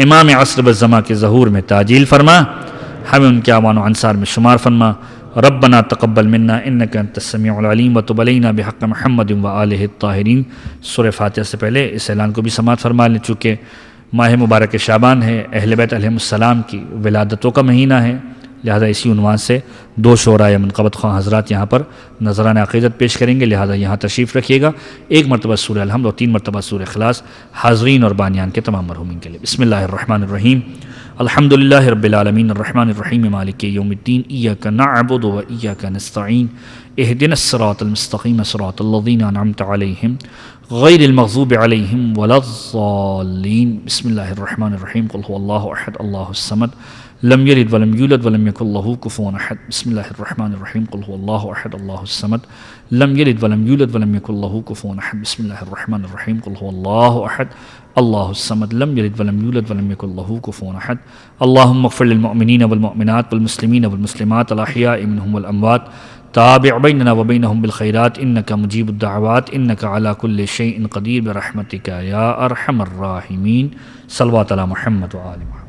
امام عصر بالزماں کے ظہور میں تعجیل فرما، ہمیں ان کے اعوان و انصار میں شمار فرما۔ ربنا تقبل منا انک انت السمیع العلیم وتب علینا بحق محمد وآلہ الطاہرین۔ سورہ فاتحہ سے پہلے اس اعلان کو بھی سماعت فرما لیں، چونکہ ماہ مبارک شعبان ہے، اہل بیت علیہم السلام کی ولادتوں کا مہینہ ہے، لہذا اسی عنوان سے 2 شعراء یا منقبت خواہ حضرات یہاں پر نذرانہ عقیدت پیش کریں گے، لہذا یہاں تشریف رکھیے گا۔ 1 مرتبہ سورہ الحمد اور 3 مرتبہ سورہ اخلاص حاضرین اور بانیان کے تمام مرحومین کے لیے۔ بسم اللہ الرحمن الرحیم، الحمدللہ رب العالمین الرحمن الرحیم مالک یوم الدین، ایاک نعبد و ایاک نستعین، اہدنا الصراط المستقیم صراط الذین انعمت علیہم غیر المغضوب علیہم ولا الضالین۔ بسم اللہ الرحمن الرحیم، قل هو اللہ احد اللہ الصمد لم یلد ولم یولد ولم یکن له کفوا احد۔ بسم اللہ الرحمن الرحیم، قل هو اللہ احد اللہ الصمد لم یلد ولم یولد ولم یکن له کفوا احد۔ بسم اللہ الرحمن الرحیم، قل هو اللہ احد اللہ الصمد لم یلد ولم یولد ولم یکن له کفوا احد۔ اللہم اغفر للمؤمنین والمؤمنات والمسلمین والمسلمات الاحیاء منهم والاموات، تابع بیننا وبینہم بالخیرات انک مجیب الدعوات انک علی کل شیء قدیر برحمتک یا ارحم الراحمین۔ صلوات علی محمد وآل محمد۔